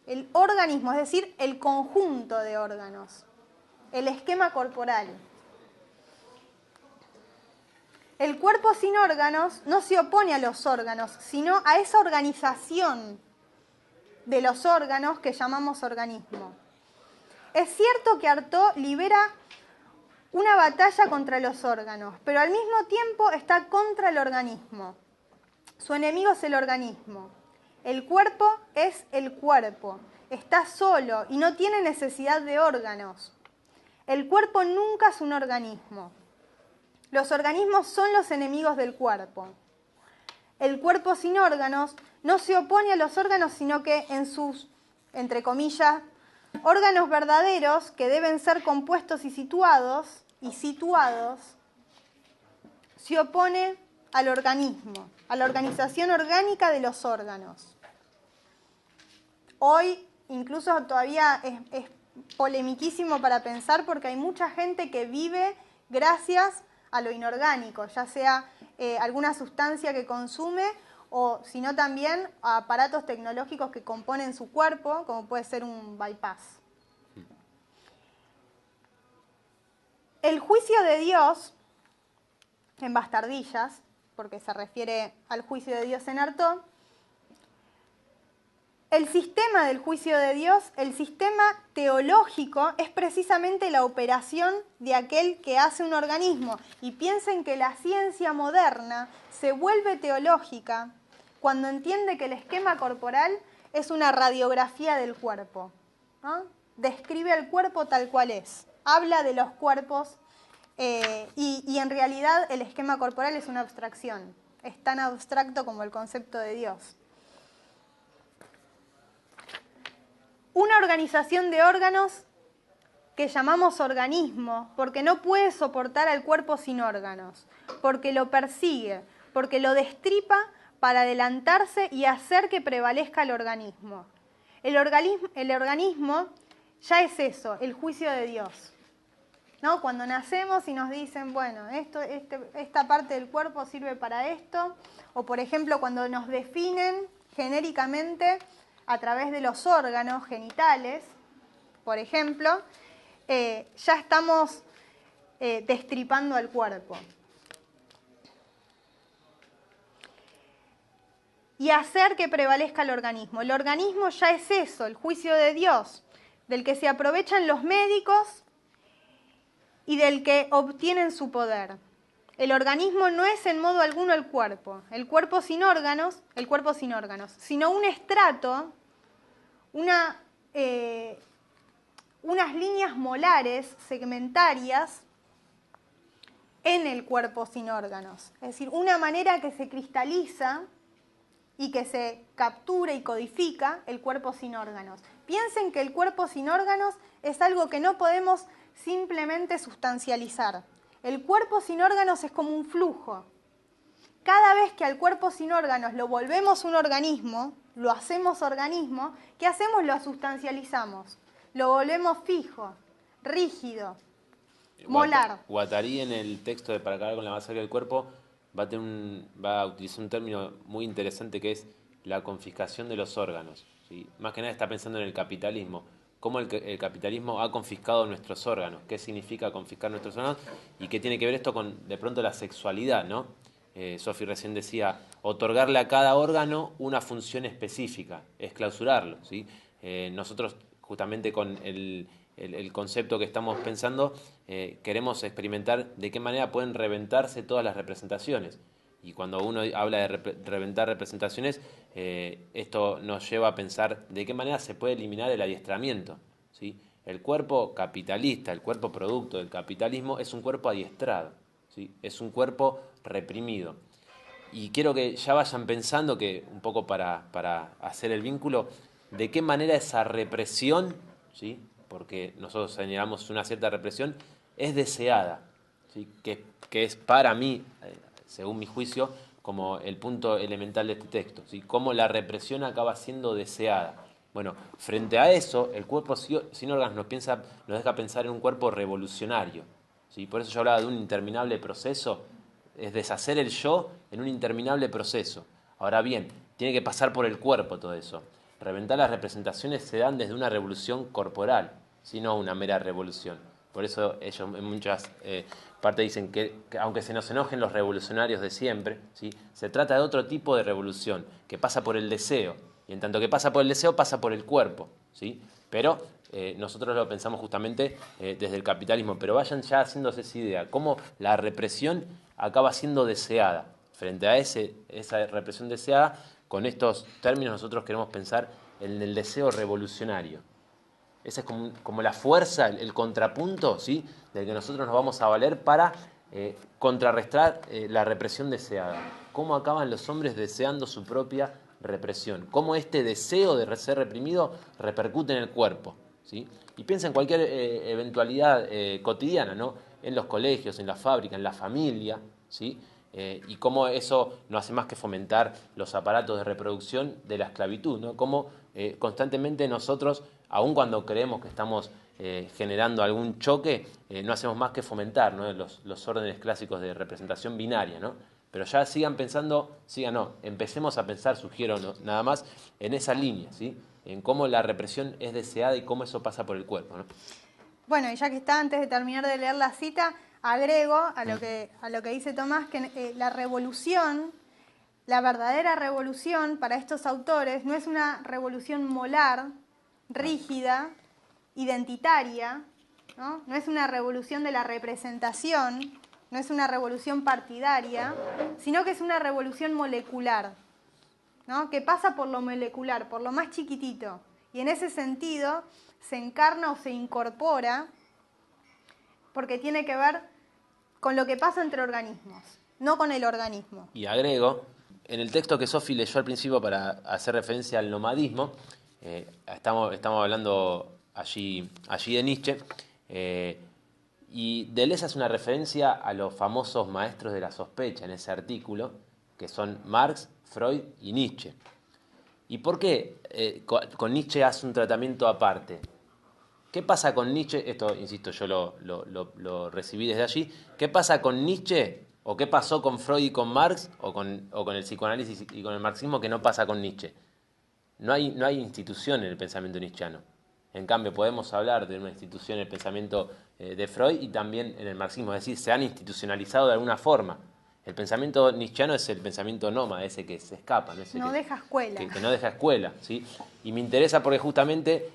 B: es decir, el conjunto de órganos, el esquema corporal. El cuerpo sin órganos no se opone a los órganos, sino a esa organización de los órganos que llamamos organismo. Es cierto que Artaud libera una batalla contra los órganos, pero al mismo tiempo está contra el organismo. Su enemigo es el organismo. El cuerpo es el cuerpo, está solo y no tiene necesidad de órganos. El cuerpo nunca es un organismo. Los organismos son los enemigos del cuerpo. El cuerpo sin órganos no se opone a los órganos, sino que en sus, entre comillas, órganos verdaderos que deben ser compuestos y situados, se opone al organismo, a la organización orgánica de los órganos. Hoy incluso todavía es polemiquísimo para pensar porque hay mucha gente que vive gracias a lo inorgánico, ya sea alguna sustancia que consume o sino también a aparatos tecnológicos que componen su cuerpo, como puede ser un bypass. El juicio de Dios, en bastardillas, porque se refiere al juicio de Dios en Artaud, el sistema del juicio de Dios, el sistema teológico, es precisamente la operación de aquel que hace un organismo. Y piensen que la ciencia moderna se vuelve teológica cuando entiende que el esquema corporal es una radiografía del cuerpo, ¿no? Describe el cuerpo tal cual es, habla de los cuerpos y en realidad el esquema corporal es una abstracción, es tan abstracto como el concepto de Dios. Una organización de órganos que llamamos organismo, porque no puede soportar al cuerpo sin órganos, porque lo persigue, porque lo destripa para adelantarse y hacer que prevalezca el organismo. El organismo ya es eso, el juicio de Dios, ¿no? Cuando nacemos y nos dicen, bueno, esta parte del cuerpo sirve para esto, o por ejemplo cuando nos definen genéricamente a través de los órganos genitales, por ejemplo, ya estamos destripando al cuerpo. Y hacer que prevalezca el organismo. El organismo ya es eso, el juicio de Dios, del que se aprovechan los médicos y del que obtienen su poder. El organismo no es en modo alguno el cuerpo sin órganos, sino un estrato, unas líneas molares segmentarias en el cuerpo sin órganos. Es decir, una manera que se cristaliza y que se captura y codifica el cuerpo sin órganos. Piensen que el cuerpo sin órganos es algo que no podemos simplemente sustancializar. El cuerpo sin órganos es como un flujo. Cada vez que al cuerpo sin órganos lo volvemos un organismo, lo hacemos organismo, ¿qué hacemos? Lo sustancializamos, lo volvemos fijo, rígido, molar.
A: Guattari en el texto de Para acabar con la masacre del cuerpo va a utilizar un término muy interesante que es la confiscación de los órganos, ¿sí? Más que nada está pensando en el capitalismo, cómo el capitalismo ha confiscado nuestros órganos, qué significa confiscar nuestros órganos y qué tiene que ver esto con de pronto la sexualidad, ¿no? Sofi recién decía, otorgarle a cada órgano una función específica, es clausurarlo, ¿sí? Nosotros justamente con el concepto que estamos pensando, queremos experimentar de qué manera pueden reventarse todas las representaciones. Y cuando uno habla de reventar representaciones, esto nos lleva a pensar de qué manera se puede eliminar el adiestramiento, ¿sí? El cuerpo capitalista, el cuerpo producto del capitalismo es un cuerpo adiestrado, ¿sí? Es un cuerpo reprimido. Y quiero que ya vayan pensando que, un poco para hacer el vínculo, de qué manera esa represión, ¿sí? Porque nosotros señalamos una cierta represión, es deseada, ¿sí? Que es para mí, según mi juicio, como el punto elemental de este texto, ¿sí? Cómo la represión acaba siendo deseada. Bueno, frente a eso, el cuerpo sin órganos nos deja pensar en un cuerpo revolucionario, ¿sí? Por eso yo hablaba de un interminable proceso, es deshacer el yo en un interminable proceso. Ahora bien, tiene que pasar por el cuerpo todo eso. Reventar las representaciones se dan desde una revolución corporal, sino una mera revolución. Por eso ellos en muchas partes dicen que aunque se nos enojen los revolucionarios de siempre, ¿sí? Se trata de otro tipo de revolución, que pasa por el deseo. Y en tanto que pasa por el deseo, pasa por el cuerpo, ¿sí? Pero nosotros lo pensamos justamente desde el capitalismo. Pero vayan ya haciéndose esa idea, cómo la represión acaba siendo deseada. Frente a esa represión deseada, con estos términos nosotros queremos pensar en el deseo revolucionario. Esa es como la fuerza, el contrapunto, ¿sí? Del que nosotros nos vamos a valer para contrarrestar la represión deseada. Cómo acaban los hombres deseando su propia represión. Cómo este deseo de ser reprimido repercute en el cuerpo, ¿sí? Y piensa en cualquier eventualidad cotidiana, ¿no? En los colegios, en la fábrica, en la familia, ¿sí? Y cómo eso no hace más que fomentar los aparatos de reproducción de la esclavitud, ¿no? Cómo constantemente nosotros, aun cuando creemos que estamos generando algún choque, no hacemos más que fomentar, ¿no? Los órdenes clásicos de representación binaria, ¿no? Pero ya empecemos a pensar, sugiero nada más, en esa línea, ¿sí? En cómo la represión es deseada y cómo eso pasa por el cuerpo, ¿no?
B: Bueno, y ya que está, antes de terminar de leer la cita, agrego a lo que dice Tomás que la revolución, la verdadera revolución para estos autores no es una revolución molar, rígida, identitaria, ¿no? No es una revolución de la representación, no es una revolución partidaria, sino que es una revolución molecular, ¿no? Que pasa por lo molecular, por lo más chiquitito. Y en ese sentido se encarna o se incorpora porque tiene que ver con lo que pasa entre organismos, no con el organismo.
A: Y agrego, en el texto que Sofi leyó al principio para hacer referencia al nomadismo, estamos hablando allí de Nietzsche, y Deleuze hace una referencia a los famosos maestros de la sospecha en ese artículo, que son Marx, Freud y Nietzsche. ¿Y por qué con Nietzsche hace un tratamiento aparte? ¿Qué pasa con Nietzsche? Esto, insisto, yo lo recibí desde allí. ¿Qué pasa con Nietzsche? ¿O qué pasó con Freud y con Marx? ¿O con el psicoanálisis y con el marxismo que no pasa con Nietzsche? No hay institución en el pensamiento nietzscheano. En cambio, podemos hablar de una institución en el pensamiento de Freud y también en el marxismo. Es decir, se han institucionalizado de alguna forma. El pensamiento nietzscheano es el pensamiento nómada, ese que se escapa, ¿no?
B: No deja escuela.
A: Que no deja escuela, ¿sí? Y me interesa porque justamente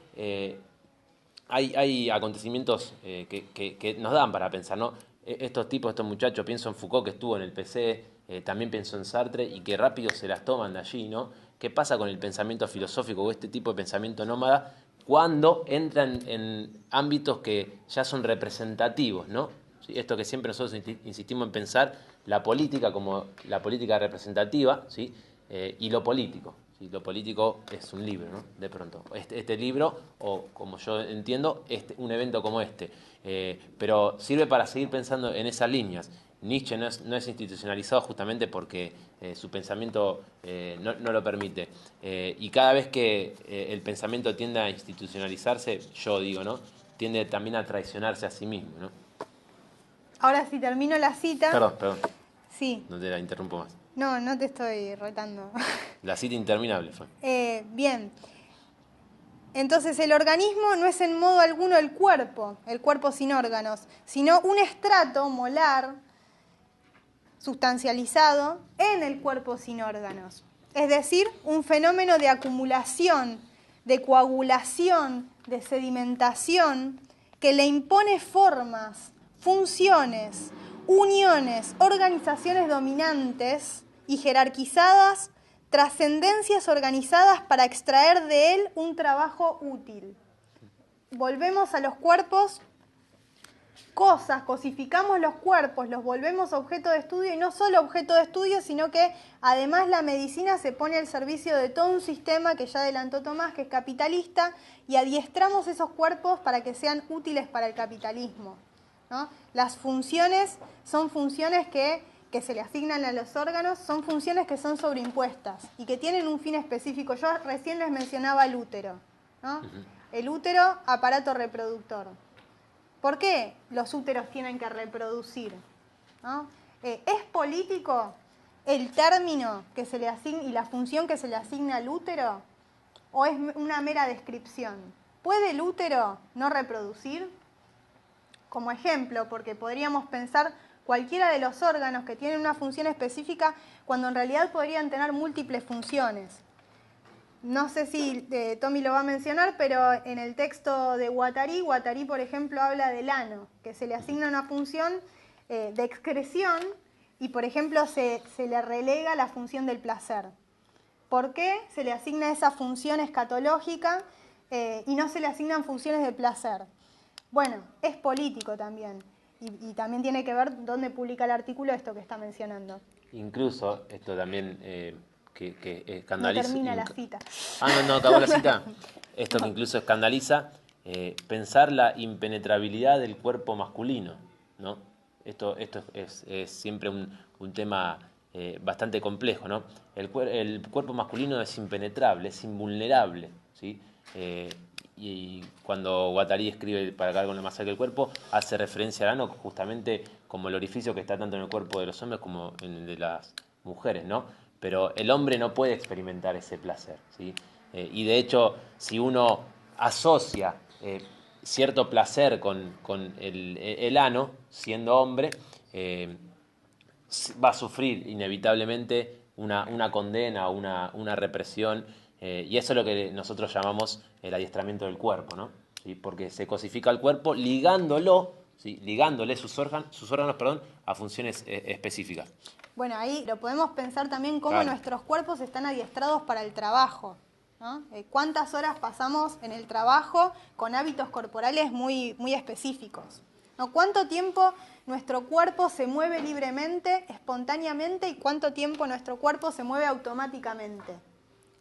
A: hay acontecimientos que nos dan para pensar, ¿no? Estos muchachos, pienso en Foucault, que estuvo en el PC, también pienso en Sartre, y que rápido se las toman de allí, ¿no? ¿Qué pasa con el pensamiento filosófico o este tipo de pensamiento nómada cuando entran en ámbitos que ya son representativos, ¿no? ¿Sí? Esto que siempre nosotros insistimos en pensar la política como la política representativa, ¿sí? Y lo político. ¿Sí? Lo político es un libro, ¿no? De pronto. Este libro, o como yo entiendo, un evento como este. Pero sirve para seguir pensando en esas líneas. Nietzsche no es institucionalizado justamente porque su pensamiento no lo permite. Y cada vez que el pensamiento tiende a institucionalizarse, yo digo, ¿no? Tiende también a traicionarse a sí mismo, ¿no?
B: Ahora sí, termino la cita.
A: Perdón.
B: Sí.
A: No te la interrumpo más.
B: No te estoy retando.
A: La cita interminable fue.
B: Bien. Entonces el organismo no es en modo alguno el cuerpo sin órganos, sino un estrato molar sustancializado en el cuerpo sin órganos. Es decir, un fenómeno de acumulación, de coagulación, de sedimentación, que le impone formas, funciones, uniones, organizaciones dominantes y jerarquizadas, trascendencias organizadas para extraer de él un trabajo útil. Volvemos a los cuerpos, cosas, cosificamos los cuerpos, los volvemos objeto de estudio, y no solo objeto de estudio, sino que además la medicina se pone al servicio de todo un sistema que ya adelantó Tomás, que es capitalista, y adiestramos esos cuerpos para que sean útiles para el capitalismo, ¿no? Las funciones son funciones que se le asignan a los órganos, son funciones que son sobreimpuestas y que tienen un fin específico. Yo recién les mencionaba el útero, ¿no? El útero, aparato reproductor. ¿Por qué los úteros tienen que reproducir? ¿No? ¿Es político el término que se le asigna y la función que se le asigna al útero? ¿O es una mera descripción? ¿Puede el útero no reproducir? Como ejemplo, porque podríamos pensar cualquiera de los órganos que tienen una función específica cuando en realidad podrían tener múltiples funciones. No sé si Tommy lo va a mencionar, pero en el texto de Guattari, por ejemplo, habla del ano, que se le asigna una función de excreción y, por ejemplo, se le relega la función del placer. ¿Por qué se le asigna esa función escatológica y no se le asignan funciones de placer? Bueno, es político también y también tiene que ver dónde publica el artículo esto que está mencionando.
A: Incluso, esto también... que escandaliza.
B: No termina la cita.
A: No, acabó la cita. Esto que incluso escandaliza, pensar la impenetrabilidad del cuerpo masculino, ¿no? Esto es siempre un tema bastante complejo, ¿no? El cuerpo masculino es impenetrable, es invulnerable, ¿sí? Y cuando Guattari escribe para acabar con la masacre del cuerpo, hace referencia al ano justamente como el orificio que está tanto en el cuerpo de los hombres como en el de las mujeres, ¿no? Pero el hombre no puede experimentar ese placer, ¿sí? Y de hecho, si uno asocia cierto placer con el ano, siendo hombre, va a sufrir inevitablemente una condena, una represión, y eso es lo que nosotros llamamos el adiestramiento del cuerpo, ¿no? ¿Sí? Porque se cosifica el cuerpo ligándolo, ¿sí? Ligándole sus órganos, a funciones específicas.
B: Bueno, ahí lo podemos pensar también cómo nuestros cuerpos están adiestrados para el trabajo, ¿no? ¿Cuántas horas pasamos en el trabajo con hábitos corporales muy, muy específicos? ¿No? ¿Cuánto tiempo nuestro cuerpo se mueve libremente, espontáneamente, y cuánto tiempo nuestro cuerpo se mueve automáticamente?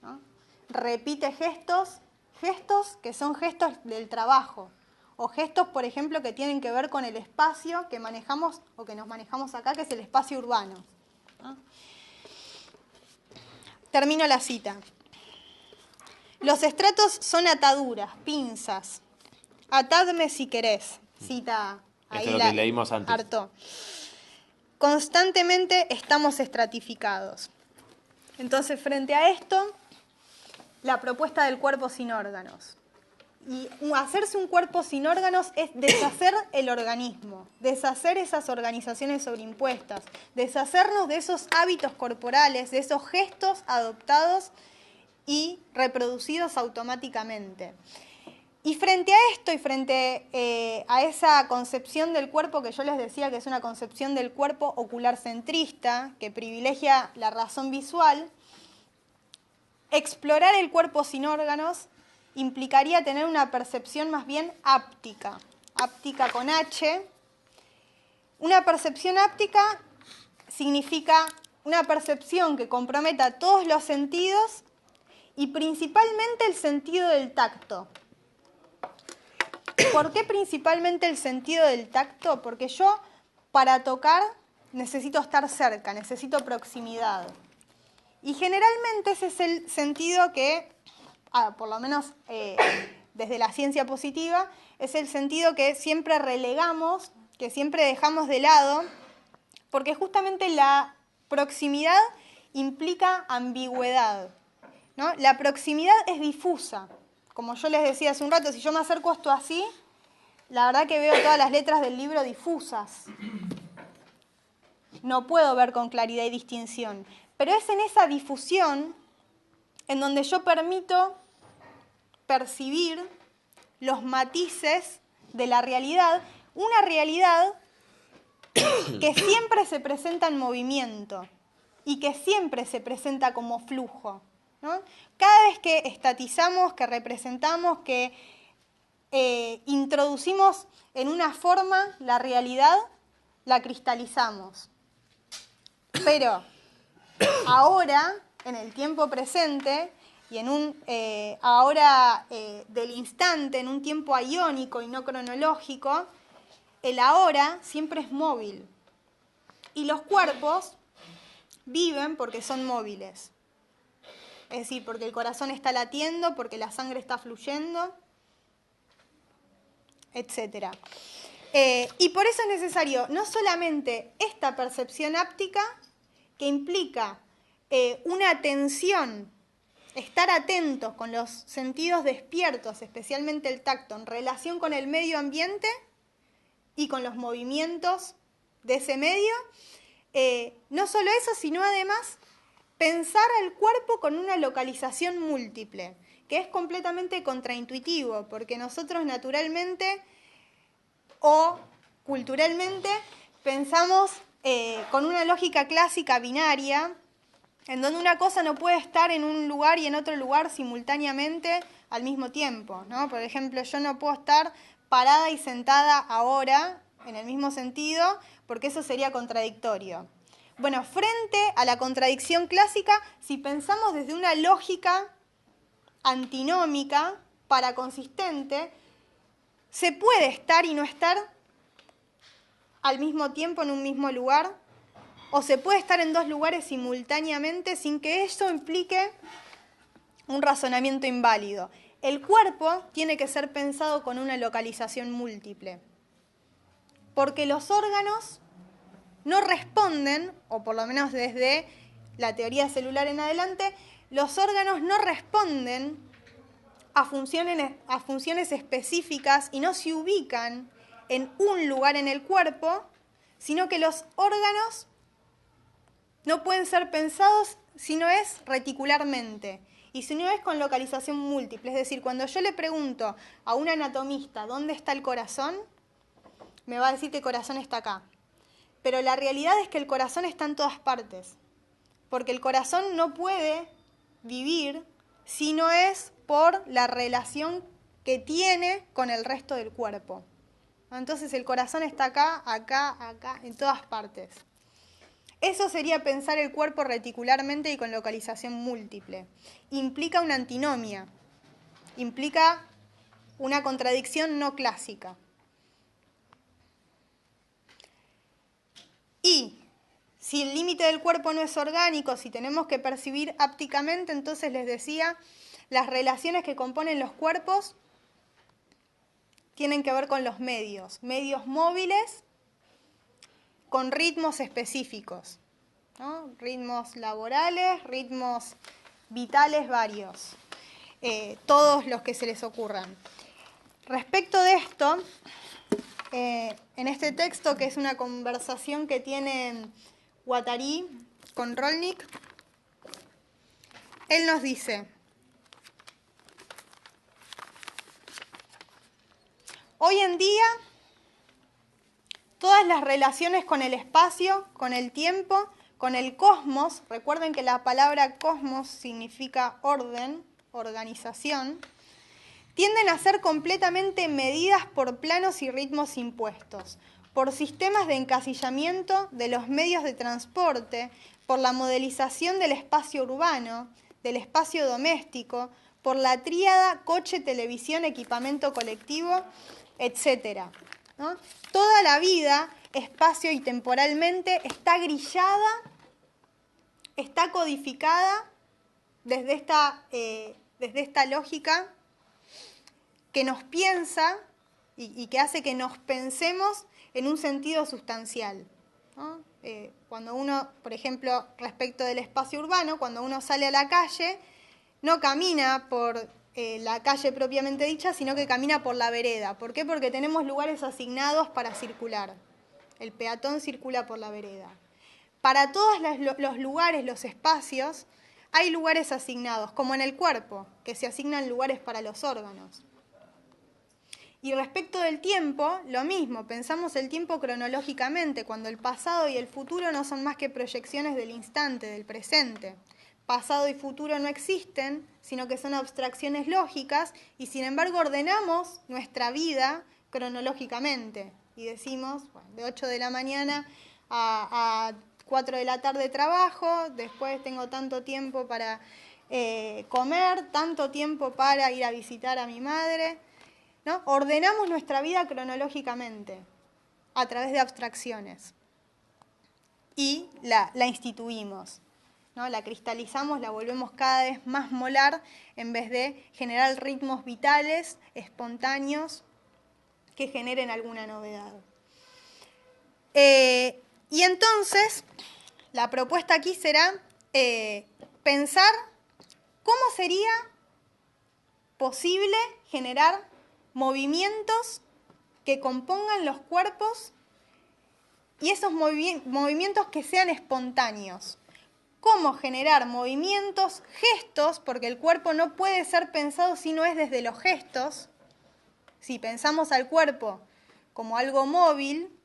B: ¿No? Repite gestos que son gestos del trabajo, o gestos, por ejemplo, que tienen que ver con el espacio que manejamos o que nos manejamos acá, que es el espacio urbano. ¿No? Termino la cita. Los estratos son ataduras, pinzas. Atadme si querés. Cita ahí.
A: Esto es lo que leímos antes.
B: Artaud. Constantemente estamos estratificados. Entonces, frente a esto, la propuesta del cuerpo sin órganos. Y hacerse un cuerpo sin órganos es deshacer el organismo, deshacer esas organizaciones sobreimpuestas, deshacernos de esos hábitos corporales, de esos gestos adoptados y reproducidos automáticamente. Y frente a esto y frente a esa concepción del cuerpo que yo les decía que es una concepción del cuerpo ocular centrista, que privilegia la razón visual, explorar el cuerpo sin órganos implicaría tener una percepción más bien áptica con H. Una percepción áptica significa una percepción que comprometa todos los sentidos y principalmente el sentido del tacto. ¿Por qué principalmente el sentido del tacto? Porque yo, para tocar, necesito estar cerca, necesito proximidad. Y generalmente ese es el sentido que, por lo menos desde la ciencia positiva, es el sentido que siempre relegamos, que siempre dejamos de lado, porque justamente la proximidad implica ambigüedad, ¿no? La proximidad es difusa. Como yo les decía hace un rato, si yo me acerco a esto así, la verdad que veo todas las letras del libro difusas. no puedo ver con claridad y distinción. Pero es en esa difusión en donde yo permito percibir los matices de la realidad, una realidad que siempre se presenta en movimiento y que siempre se presenta como flujo, ¿no? Cada vez que estatizamos, que representamos, que introducimos en una forma la realidad, la cristalizamos. Pero ahora, en el tiempo presente, y en un ahora del instante, en un tiempo iónico y no cronológico, el ahora siempre es móvil. Y los cuerpos viven porque son móviles. Es decir, porque el corazón está latiendo, porque la sangre está fluyendo, etc. Y por eso es necesario no solamente esta percepción áptica, que implica una atención, estar atentos con los sentidos despiertos, especialmente el tacto, en relación con el medio ambiente y con los movimientos de ese medio. No solo eso, sino además pensar al cuerpo con una localización múltiple, que es completamente contraintuitivo, porque nosotros naturalmente o culturalmente pensamos con una lógica clásica binaria, en donde una cosa no puede estar en un lugar y en otro lugar simultáneamente al mismo tiempo, ¿no? Por ejemplo, yo no puedo estar parada y sentada ahora en el mismo sentido, porque eso sería contradictorio. Bueno, frente a la contradicción clásica, si pensamos desde una lógica antinómica, paraconsistente, se puede estar y no estar al mismo tiempo en un mismo lugar, o se puede estar en dos lugares simultáneamente sin que eso implique un razonamiento inválido. El cuerpo tiene que ser pensado con una localización múltiple, porque los órganos no responden, o por lo menos desde la teoría celular en adelante, los órganos no responden a funciones específicas y no se ubican en un lugar en el cuerpo, sino que los órganos no pueden ser pensados si no es reticularmente y si no es con localización múltiple. Es decir, cuando yo le pregunto a un anatomista dónde está el corazón, me va a decir que el corazón está acá. Pero la realidad es que el corazón está en todas partes, porque el corazón no puede vivir si no es por la relación que tiene con el resto del cuerpo. Entonces el corazón está acá, acá, acá, en todas partes. Eso sería pensar el cuerpo reticularmente y con localización múltiple. Implica una antinomia, implica una contradicción no clásica. Y si el límite del cuerpo no es orgánico, si tenemos que percibir ápticamente, entonces les decía, las relaciones que componen los cuerpos tienen que ver con los medios móviles con ritmos específicos, ¿no? Ritmos laborales, ritmos vitales varios, todos los que se les ocurran. Respecto de esto, en este texto, que es una conversación que tiene Guattari con Rolnik, él nos dice: hoy en día, todas las relaciones con el espacio, con el tiempo, con el cosmos, recuerden que la palabra cosmos significa orden, organización, tienden a ser completamente medidas por planos y ritmos impuestos, por sistemas de encasillamiento de los medios de transporte, por la modelización del espacio urbano, del espacio doméstico, por la tríada coche, televisión, equipamiento colectivo, etc., ¿no? Toda la vida, espacio y temporalmente, está grillada, está codificada desde esta lógica que nos piensa y que hace que nos pensemos en un sentido sustancial, ¿no? Cuando uno, por ejemplo, respecto del espacio urbano, cuando uno sale a la calle, no camina por la calle propiamente dicha, sino que camina por la vereda. ¿Por qué? Porque tenemos lugares asignados para circular. El peatón circula por la vereda. Para todos los lugares, los espacios, hay lugares asignados, como en el cuerpo, que se asignan lugares para los órganos. Y respecto del tiempo, lo mismo, pensamos el tiempo cronológicamente, cuando el pasado y el futuro no son más que proyecciones del instante, del presente. Pasado y futuro no existen, sino que son abstracciones lógicas, y sin embargo ordenamos nuestra vida cronológicamente. Y decimos, bueno, de 8 de la mañana a 4 de la tarde trabajo, después tengo tanto tiempo para comer, tanto tiempo para ir a visitar a mi madre, ¿no? Ordenamos nuestra vida cronológicamente a través de abstracciones y la instituimos, ¿no? La cristalizamos, la volvemos cada vez más molar en vez de generar ritmos vitales, espontáneos, que generen alguna novedad. Y entonces, la propuesta aquí será pensar cómo sería posible generar movimientos que compongan los cuerpos y esos movimientos que sean espontáneos. Cómo generar movimientos, gestos, porque el cuerpo no puede ser pensado si no es desde los gestos. Si pensamos al cuerpo como algo móvil,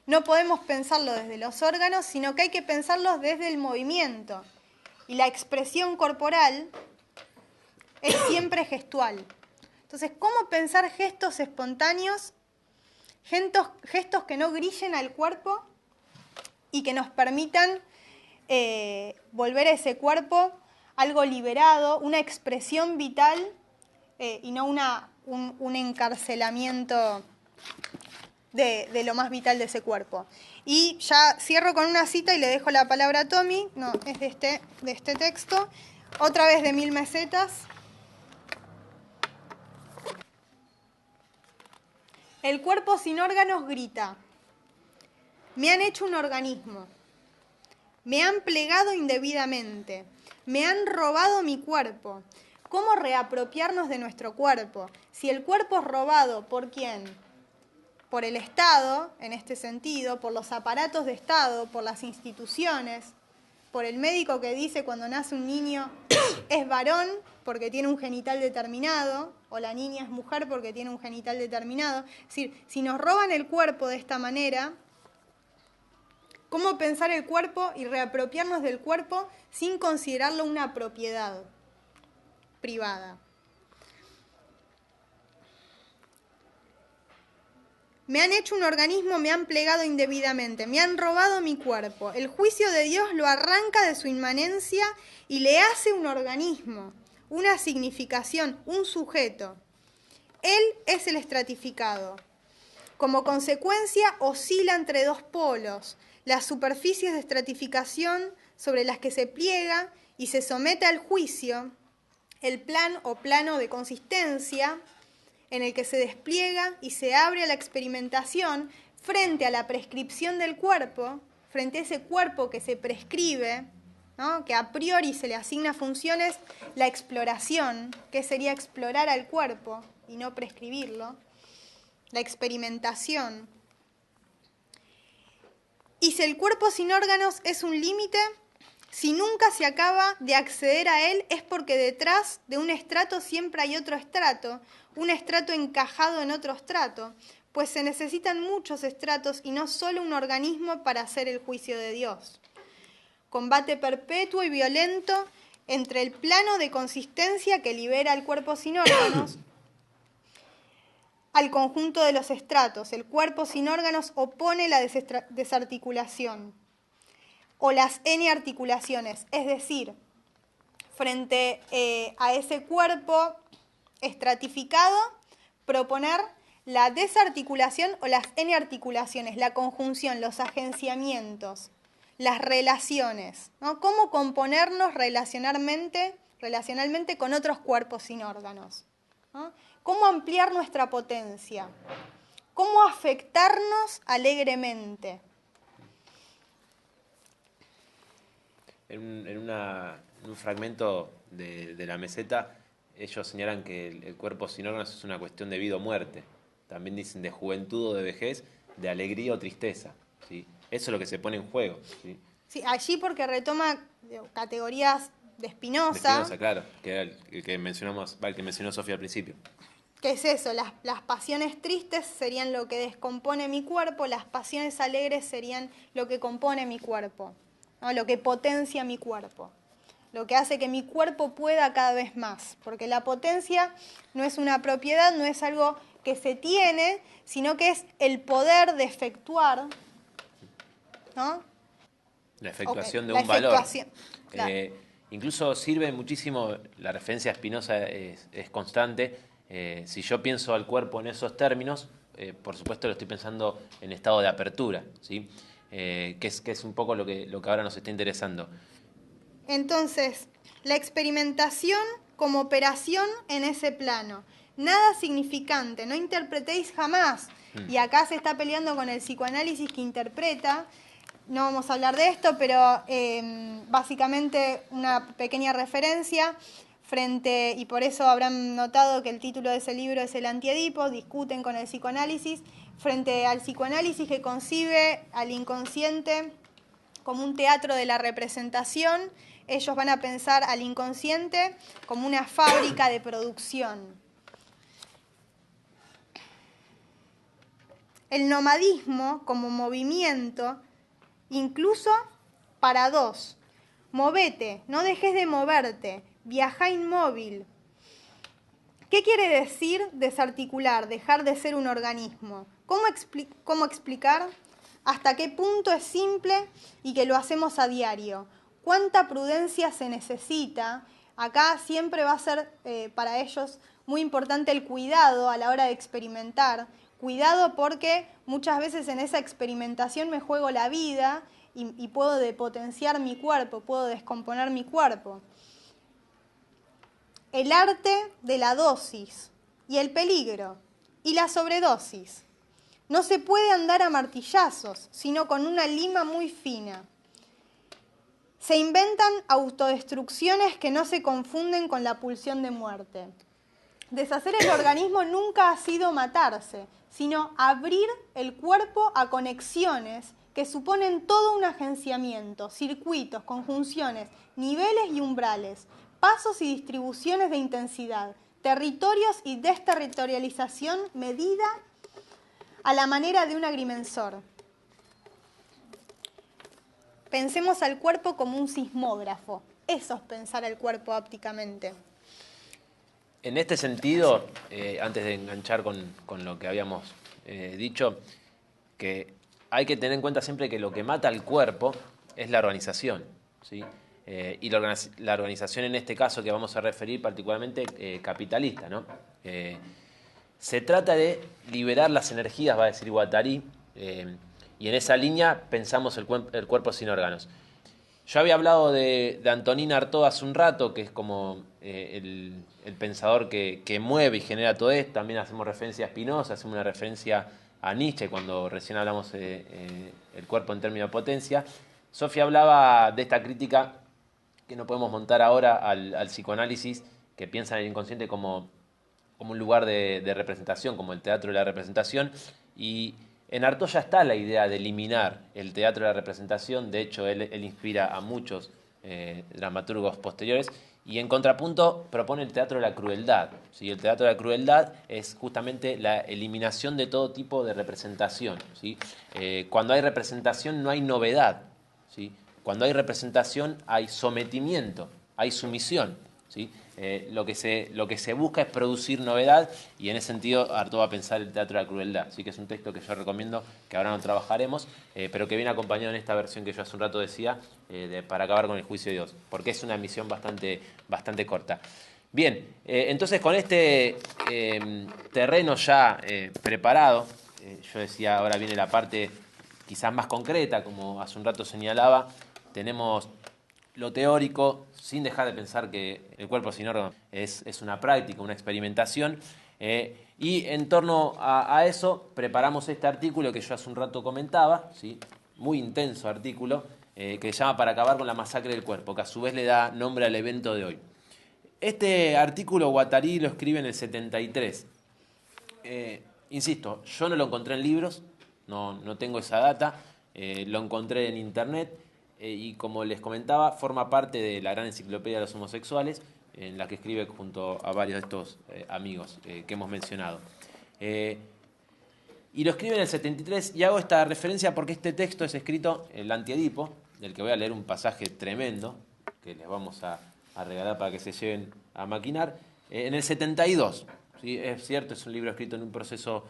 B: no podemos pensarlo desde los órganos, sino que hay que pensarlo desde el movimiento. Y la expresión corporal es siempre gestual. Entonces, ¿cómo pensar gestos espontáneos, gestos que no grillen al cuerpo y que nos permitan volver a ese cuerpo algo liberado, una expresión vital y no un encarcelamiento de lo más vital de ese cuerpo? Y ya cierro con una cita y le dejo la palabra a Tommy, no, es de este texto, otra vez de 1000 mesetas. El cuerpo sin órganos grita: me han hecho un organismo, me han plegado indebidamente, me han robado mi cuerpo. ¿Cómo reapropiarnos de nuestro cuerpo? Si el cuerpo es robado, ¿por quién? Por el Estado, en este sentido, por los aparatos de Estado, por las instituciones, por el médico que dice cuando nace un niño es varón porque tiene un genital determinado, o la niña es mujer porque tiene un genital determinado. Es decir, si nos roban el cuerpo de esta manera, ¿cómo pensar el cuerpo y reapropiarnos del cuerpo sin considerarlo una propiedad privada? Me han hecho un organismo, me han plegado indebidamente, me han robado mi cuerpo. El juicio de Dios lo arranca de su inmanencia y le hace un organismo, una significación, un sujeto. Él es el estratificado. Como consecuencia, oscila entre dos polos, las superficies de estratificación sobre las que se pliega y se somete al juicio, el plan o plano de consistencia, en el que se despliega y se abre a la experimentación frente a la prescripción del cuerpo, frente a ese cuerpo que se prescribe, ¿no? Que a priori se le asigna funciones, la exploración, que sería explorar al cuerpo y no prescribirlo, la experimentación. Y si el cuerpo sin órganos es un límite, si nunca se acaba de acceder a él, es porque detrás de un estrato siempre hay otro estrato, un estrato encajado en otro estrato, pues se necesitan muchos estratos y no solo un organismo para hacer el juicio de Dios. Combate perpetuo y violento entre el plano de consistencia que libera el cuerpo sin órganos al conjunto de los estratos. El cuerpo sin órganos opone la desarticulación o las N-articulaciones, es decir, frente a ese cuerpo estratificado, proponer la desarticulación o las N-articulaciones, la conjunción, los agenciamientos, las relaciones, ¿no? Cómo componernos relacionalmente con otros cuerpos sin órganos, ¿no? Cómo ampliar nuestra potencia, cómo afectarnos alegremente.
A: En un fragmento de la meseta, ellos señalan que el cuerpo sin órganos es una cuestión de vida o muerte. También dicen de juventud o de vejez, de alegría o tristeza, ¿sí? Eso es lo que se pone en juego. ¿Sí?
B: Sí, allí porque retoma categorías de
A: De
B: Spinoza.
A: Spinoza, claro, que era el que mencionamos, el que mencionó Sofía al principio.
B: ¿Qué es eso? Las pasiones tristes serían lo que descompone mi cuerpo, las pasiones alegres serían lo que compone mi cuerpo, ¿no? Lo que potencia mi cuerpo, lo que hace que mi cuerpo pueda cada vez más, porque la potencia no es una propiedad, no es algo que se tiene, sino que es el poder de efectuar, ¿no?
A: La efectuación de
B: La
A: un valor.
B: efectuación, claro.
A: Incluso sirve muchísimo, la referencia a Spinoza es constante. Si yo pienso al cuerpo en esos términos, por supuesto lo estoy pensando en estado de apertura, ¿sí? Que es un poco lo que ahora nos está interesando.
B: Entonces, la experimentación como operación en ese plano. Nada significante, no interpretéis jamás. Y acá se está peleando con el psicoanálisis que interpreta. No vamos a hablar de esto, pero básicamente una pequeña referencia frente, y por eso habrán notado que el título de ese libro es El Antiedipo, discuten con el psicoanálisis, frente al psicoanálisis que concibe al inconsciente como un teatro de la representación. Ellos van a pensar al inconsciente como una fábrica de producción. El nomadismo como movimiento, incluso para dos. Movete, no dejes de moverte, viaja inmóvil. ¿Qué quiere decir desarticular, dejar de ser un organismo? ¿Cómo explicar hasta qué punto es simple y que lo hacemos a diario? ¿Cuánta prudencia se necesita? Acá siempre va a ser para ellos muy importante el cuidado a la hora de experimentar. Cuidado porque muchas veces en esa experimentación me juego la vida y puedo depotenciar mi cuerpo, puedo descomponer mi cuerpo. El arte de la dosis y el peligro y la sobredosis. No se puede andar a martillazos, sino con una lima muy fina. Se inventan autodestrucciones que no se confunden con la pulsión de muerte. Deshacer el organismo nunca ha sido matarse, sino abrir el cuerpo a conexiones que suponen todo un agenciamiento, circuitos, conjunciones, niveles y umbrales, pasos y distribuciones de intensidad, territorios y desterritorialización medida a la manera de un agrimensor. Pensemos al cuerpo como un sismógrafo. Eso es pensar al cuerpo ópticamente.
A: En este sentido, antes de enganchar con lo que habíamos dicho, que hay que tener en cuenta siempre que lo que mata al cuerpo es la organización, ¿sí? Y la organización en este caso que vamos a referir particularmente capitalista, ¿no? Se trata de liberar las energías, va a decir Guattari, y en esa línea pensamos el cuerpo sin órganos. Yo había hablado de Antonín Artaud hace un rato, que es como el pensador que mueve y genera todo esto. También hacemos referencia a Spinoza, hacemos una referencia a Nietzsche cuando recién hablamos de el cuerpo en términos de potencia. Sofía hablaba de esta crítica que no podemos montar ahora al psicoanálisis, que piensa en el inconsciente como un lugar de representación, como el teatro de la representación. Y en Artaud ya está la idea de eliminar el teatro de la representación. De hecho, él inspira a muchos dramaturgos posteriores. Y en contrapunto propone el teatro de la crueldad. ¿Sí? El teatro de la crueldad es justamente la eliminación de todo tipo de representación. ¿Sí? Cuando hay representación no hay novedad. ¿Sí? Cuando hay representación hay sometimiento, hay sumisión. ¿Sí? Lo que se busca es producir novedad, y en ese sentido Artaud va a pensar el teatro de la crueldad. Así que es un texto que yo recomiendo, que ahora no trabajaremos, pero que viene acompañado en esta versión que yo hace un rato decía, para acabar con el juicio de Dios, porque es una misión bastante corta. Bien, entonces con este terreno ya preparado, yo decía, ahora viene la parte quizás más concreta, como hace un rato señalaba. Tenemos lo teórico, sin dejar de pensar que el cuerpo sin órganos es una práctica, una experimentación. Y en torno a eso preparamos este artículo que yo hace un rato comentaba, ¿sí? Muy intenso artículo, que se llama Para acabar con la masacre del cuerpo, que a su vez le da nombre al evento de hoy. Este artículo Guattari lo escribe en el 73. Insisto, yo no lo encontré en libros, no tengo esa data. lo encontré en internet y como les comentaba, forma parte de la gran enciclopedia de los homosexuales, en la que escribe junto a varios de estos amigos que hemos mencionado. Y lo escribe en el 73, y hago esta referencia porque este texto es escrito en el Antiedipo, del que voy a leer un pasaje tremendo, que les vamos a regalar para que se lleven a maquinar, en el 72. ¿Sí? Es cierto, es un libro escrito en un proceso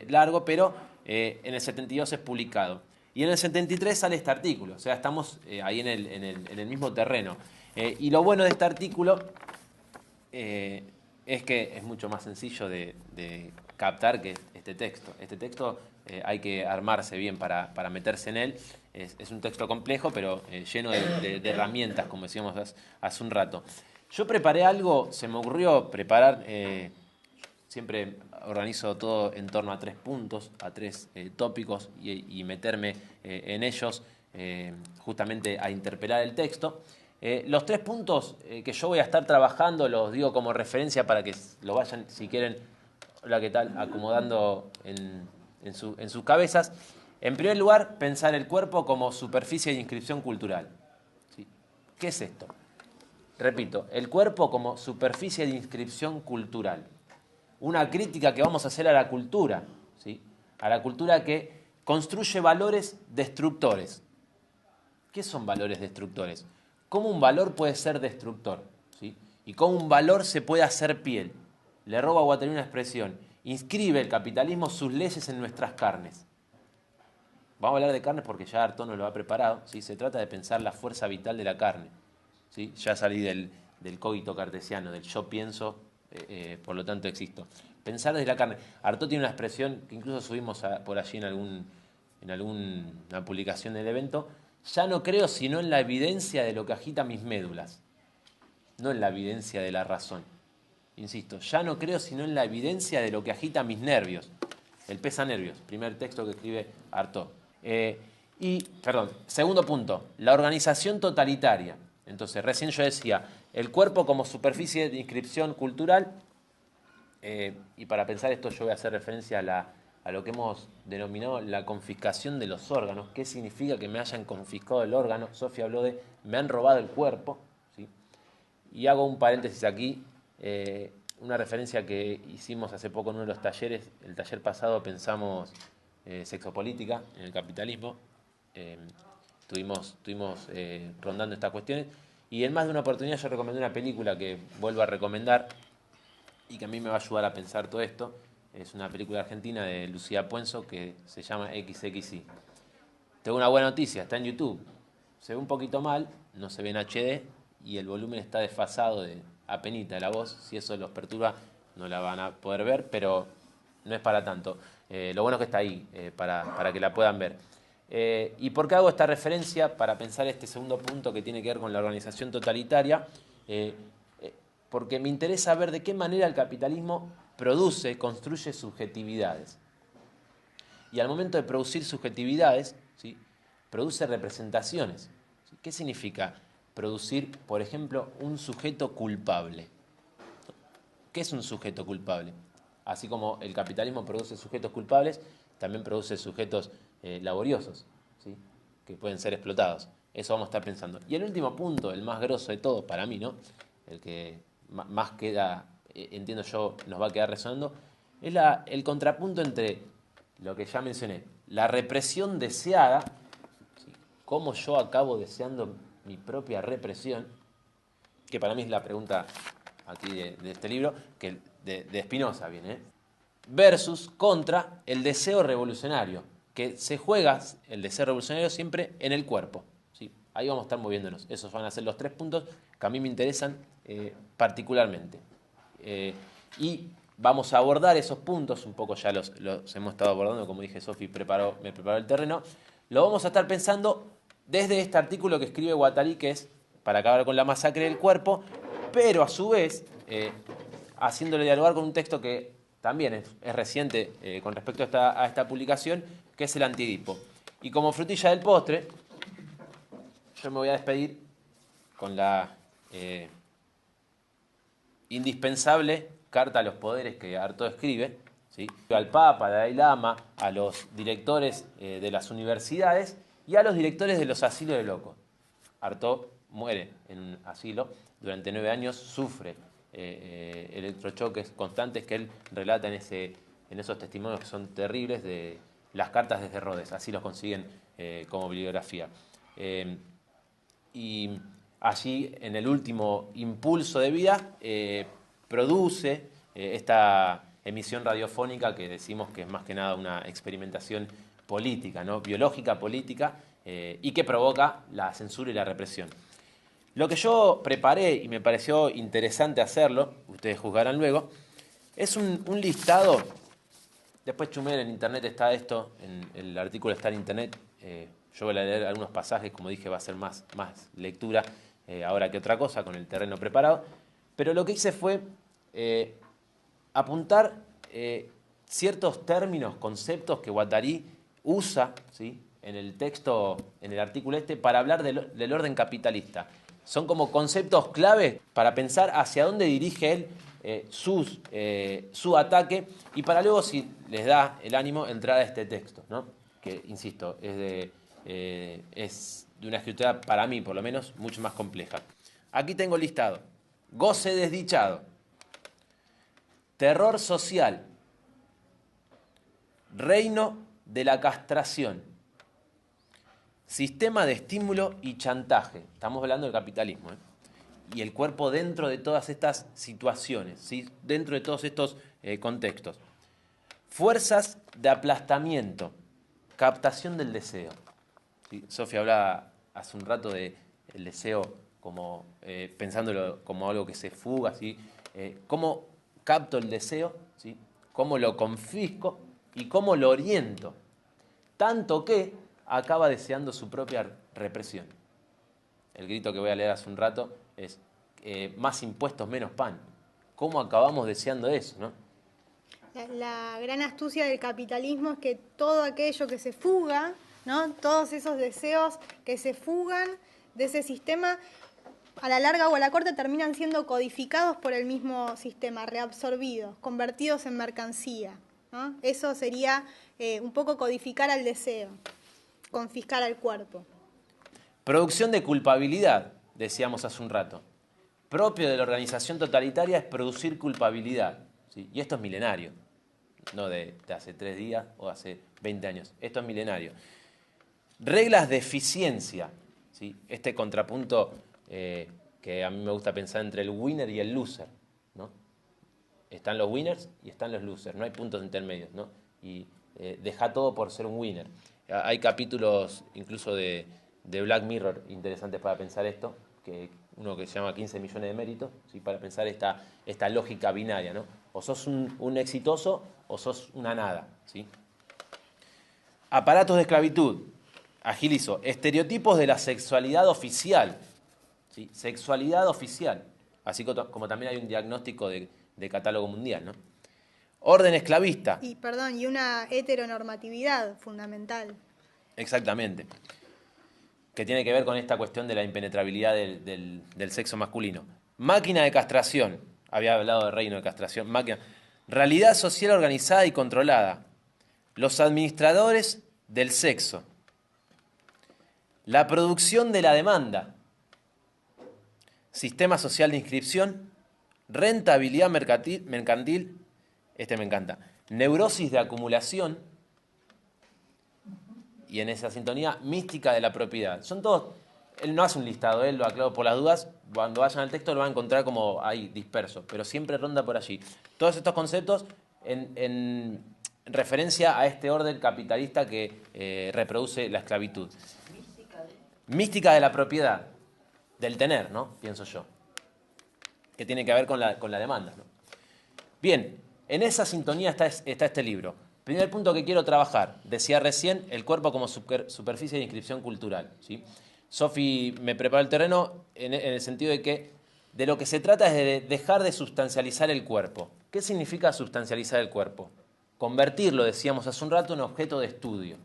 A: largo, pero en el 72 es publicado. Y en el 73 sale este artículo, o sea, estamos ahí en el mismo terreno. Y lo bueno de este artículo es que es mucho más sencillo de captar que este texto. Este texto hay que armarse bien para meterse en él. Es un texto complejo, pero lleno de herramientas, como decíamos hace un rato. Yo preparé algo, se me ocurrió preparar, siempre organizo todo en torno a 3 puntos, a 3 tópicos y meterme en ellos justamente a interpelar el texto. Los 3 puntos que yo voy a estar trabajando los digo como referencia para que lo vayan, si quieren, hola, ¿qué tal?, acomodando en sus cabezas. En primer lugar, pensar el cuerpo como superficie de inscripción cultural. ¿Sí? ¿Qué es esto? Repito, el cuerpo como superficie de inscripción cultural. Una crítica que vamos a hacer a la cultura, ¿sí? A la cultura que construye valores destructores. ¿Qué son valores destructores? ¿Cómo un valor puede ser destructor? ¿Sí? Y cómo un valor se puede hacer piel. Le robo a Guattari una expresión. Inscribe el capitalismo sus leyes en nuestras carnes. Vamos a hablar de carnes porque ya Artaud nos lo ha preparado. ¿Sí? Se trata de pensar la fuerza vital de la carne. ¿Sí? Ya salí del cogito cartesiano, del yo pienso, por lo tanto existo. Pensar desde la carne. Artaud tiene una expresión que incluso subimos por allí en alguna publicación del evento. Ya no creo sino en la evidencia de lo que agita mis médulas, no en la evidencia de la razón. Insisto, ya no creo sino en la evidencia de lo que agita mis nervios. El pesa nervios, primer texto que escribe Artaud. Segundo punto, la organización totalitaria. Entonces, recién yo decía, el cuerpo como superficie de inscripción cultural, y para pensar esto yo voy a hacer referencia a lo que hemos denominado la confiscación de los órganos. ¿Qué significa que me hayan confiscado el órgano? Sofía habló de me han robado el cuerpo, ¿sí? Y hago un paréntesis aquí, una referencia que hicimos hace poco en uno de los talleres. El taller pasado pensamos sexopolítica en el capitalismo. Estuvimos rondando estas cuestiones. Y en más de una oportunidad yo recomendé una película que vuelvo a recomendar y que a mí me va a ayudar a pensar todo esto. Es una película argentina de Lucía Puenzo que se llama XXI. Tengo una buena noticia, está en YouTube. Se ve un poquito mal, no se ve en HD y el volumen está desfasado de apenita de la voz. Si eso los perturba, no la van a poder ver, pero no es para tanto. Lo bueno es que está ahí, para que la puedan ver. ¿Y por qué hago esta referencia? Para pensar este segundo punto que tiene que ver con la organización totalitaria. Porque me interesa ver de qué manera el capitalismo construye subjetividades. Y al momento de producir subjetividades, ¿sí?, produce representaciones. ¿Sí? ¿Qué significa producir, por ejemplo, un sujeto culpable? ¿Qué es un sujeto culpable? Así como el capitalismo produce sujetos culpables, también produce sujetos laboriosos, ¿sí?, que pueden ser explotados. Eso vamos a estar pensando. Y el último punto, el más grosso de todos para mí, ¿no?, el que más queda, entiendo yo, nos va a quedar resonando, es el contrapunto entre lo que ya mencioné, la represión deseada, ¿sí?, cómo yo acabo deseando mi propia represión, que para mí es la pregunta aquí de este libro, que de Spinoza viene, versus contra el deseo revolucionario, que se juega el deseo revolucionario siempre en el cuerpo. ¿Sí? Ahí vamos a estar moviéndonos. Esos van a ser los 3 puntos que a mí me interesan particularmente. Y vamos a abordar esos puntos, un poco ya los hemos estado abordando, como dije, Sofi me preparó el terreno. Lo vamos a estar pensando desde este artículo que escribe Guattari, que es para acabar con la masacre del cuerpo, pero a su vez haciéndole dialogar con un texto que también es reciente con respecto a esta publicación, que es el Antiedipo. Y como frutilla del postre, yo me voy a despedir con la indispensable carta a los poderes que Artaud escribe, ¿sí?, al Papa, al Dalai Lama, a los directores de las universidades, y a los directores de los asilos de locos. Artaud muere en un asilo, durante 9 años sufre electrochoques constantes que él relata en esos testimonios que son terribles de las cartas desde Rhodes, así los consiguen como bibliografía. Y allí, en el último impulso de vida, produce esta emisión radiofónica que decimos que es más que nada una experimentación política, ¿no? Biológica, política, y que provoca la censura y la represión. Lo que yo preparé, y me pareció interesante hacerlo, ustedes juzgarán luego, es un listado. Después chumel, en internet está esto, el artículo está en internet. Yo voy a leer algunos pasajes, como dije, va a ser más lectura ahora que otra cosa, con el terreno preparado. Pero lo que hice fue apuntar ciertos términos, conceptos que Guattari usa, ¿sí?, en el texto, en el artículo para hablar del orden capitalista. Son como conceptos clave para pensar hacia dónde dirige él su ataque, y para luego, si les da el ánimo, entrar a este texto, ¿no? Que, insisto, es de una escritura, para mí por lo menos, mucho más compleja. Aquí tengo listado: goce desdichado, terror social, reino de la castración, sistema de estímulo y chantaje. Estamos hablando del capitalismo, ¿eh? Y el cuerpo dentro de todas estas situaciones, ¿sí?, dentro de todos estos contextos. Fuerzas de aplastamiento, captación del deseo. ¿Sí? Sofía hablaba hace un rato del deseo como pensándolo como algo que se fuga, ¿sí? ¿Cómo capto el deseo? ¿Sí? ¿Cómo lo confisco? ¿Y cómo lo oriento? Tanto que acaba deseando su propia represión. El grito que voy a leer hace un rato es más impuestos, menos pan. ¿Cómo acabamos deseando eso, no?
B: La gran astucia del capitalismo es que todo aquello que se fuga, ¿no?, todos esos deseos que se fugan de ese sistema, a la larga o a la corta terminan siendo codificados por el mismo sistema, reabsorbidos, convertidos en mercancía, ¿no? Eso sería un poco codificar al deseo, confiscar al cuerpo.
A: Producción de culpabilidad, decíamos hace un rato. Propio de la organización totalitaria es producir culpabilidad, ¿sí? Y esto es milenario, no de hace 3 días o hace 20 años. Esto es milenario. Reglas de eficiencia, ¿sí? Este contrapunto que a mí me gusta pensar entre el winner y el loser, ¿no? Están los winners y están los losers, no hay puntos intermedios, ¿no? Y deja todo por ser un winner. Hay capítulos incluso de Black Mirror interesantes para pensar esto, uno que se llama 15 millones de méritos, ¿sí?, para pensar esta lógica binaria, ¿no? O sos un exitoso o sos una nada, ¿sí? Aparatos de esclavitud. Agilizo. Estereotipos de la sexualidad oficial, ¿sí? Sexualidad oficial. Así como también hay un diagnóstico de catálogo mundial, ¿no? Orden esclavista.
B: Y una heteronormatividad fundamental.
A: Exactamente. Que tiene que ver con esta cuestión de la impenetrabilidad del sexo masculino. Máquina de castración. Había hablado de reino de castración. Máquina. Realidad social organizada y controlada. Los administradores del sexo. La producción de la demanda. Sistema social de inscripción. Rentabilidad mercantil. Este me encanta. Neurosis de acumulación. Y en esa sintonía, mística de la propiedad. Son todos, él no hace un listado, él lo aclaro por las dudas, cuando vayan al texto lo van a encontrar como ahí disperso, pero siempre ronda por allí. Todos estos conceptos en referencia a este orden capitalista que reproduce la esclavitud. Mística de la propiedad, del tener, ¿no? Pienso yo. Que tiene que ver con la demanda, ¿no? Bien, en esa sintonía está este libro. Primer punto que quiero trabajar, decía recién, el cuerpo como superficie de inscripción cultural, ¿sí? Sofi me preparó el terreno en el sentido de que de lo que se trata es de dejar de sustancializar el cuerpo. ¿Qué significa sustancializar el cuerpo? Convertirlo, decíamos hace un rato, en objeto de estudio.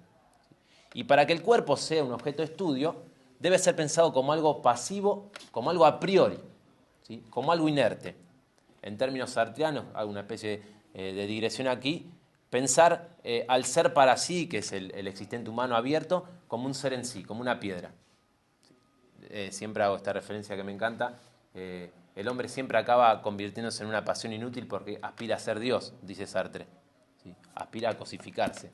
A: Y para que el cuerpo sea un objeto de estudio, debe ser pensado como algo pasivo, como algo a priori, ¿sí?, como algo inerte. En términos sartreanos, hago una especie de digresión aquí, pensar al ser para sí, que es el existente humano abierto, como un ser en sí, como una piedra. Siempre hago esta referencia que me encanta. El hombre siempre acaba convirtiéndose en una pasión inútil porque aspira a ser Dios, dice Sartre. ¿Sí? Aspira a cosificarse.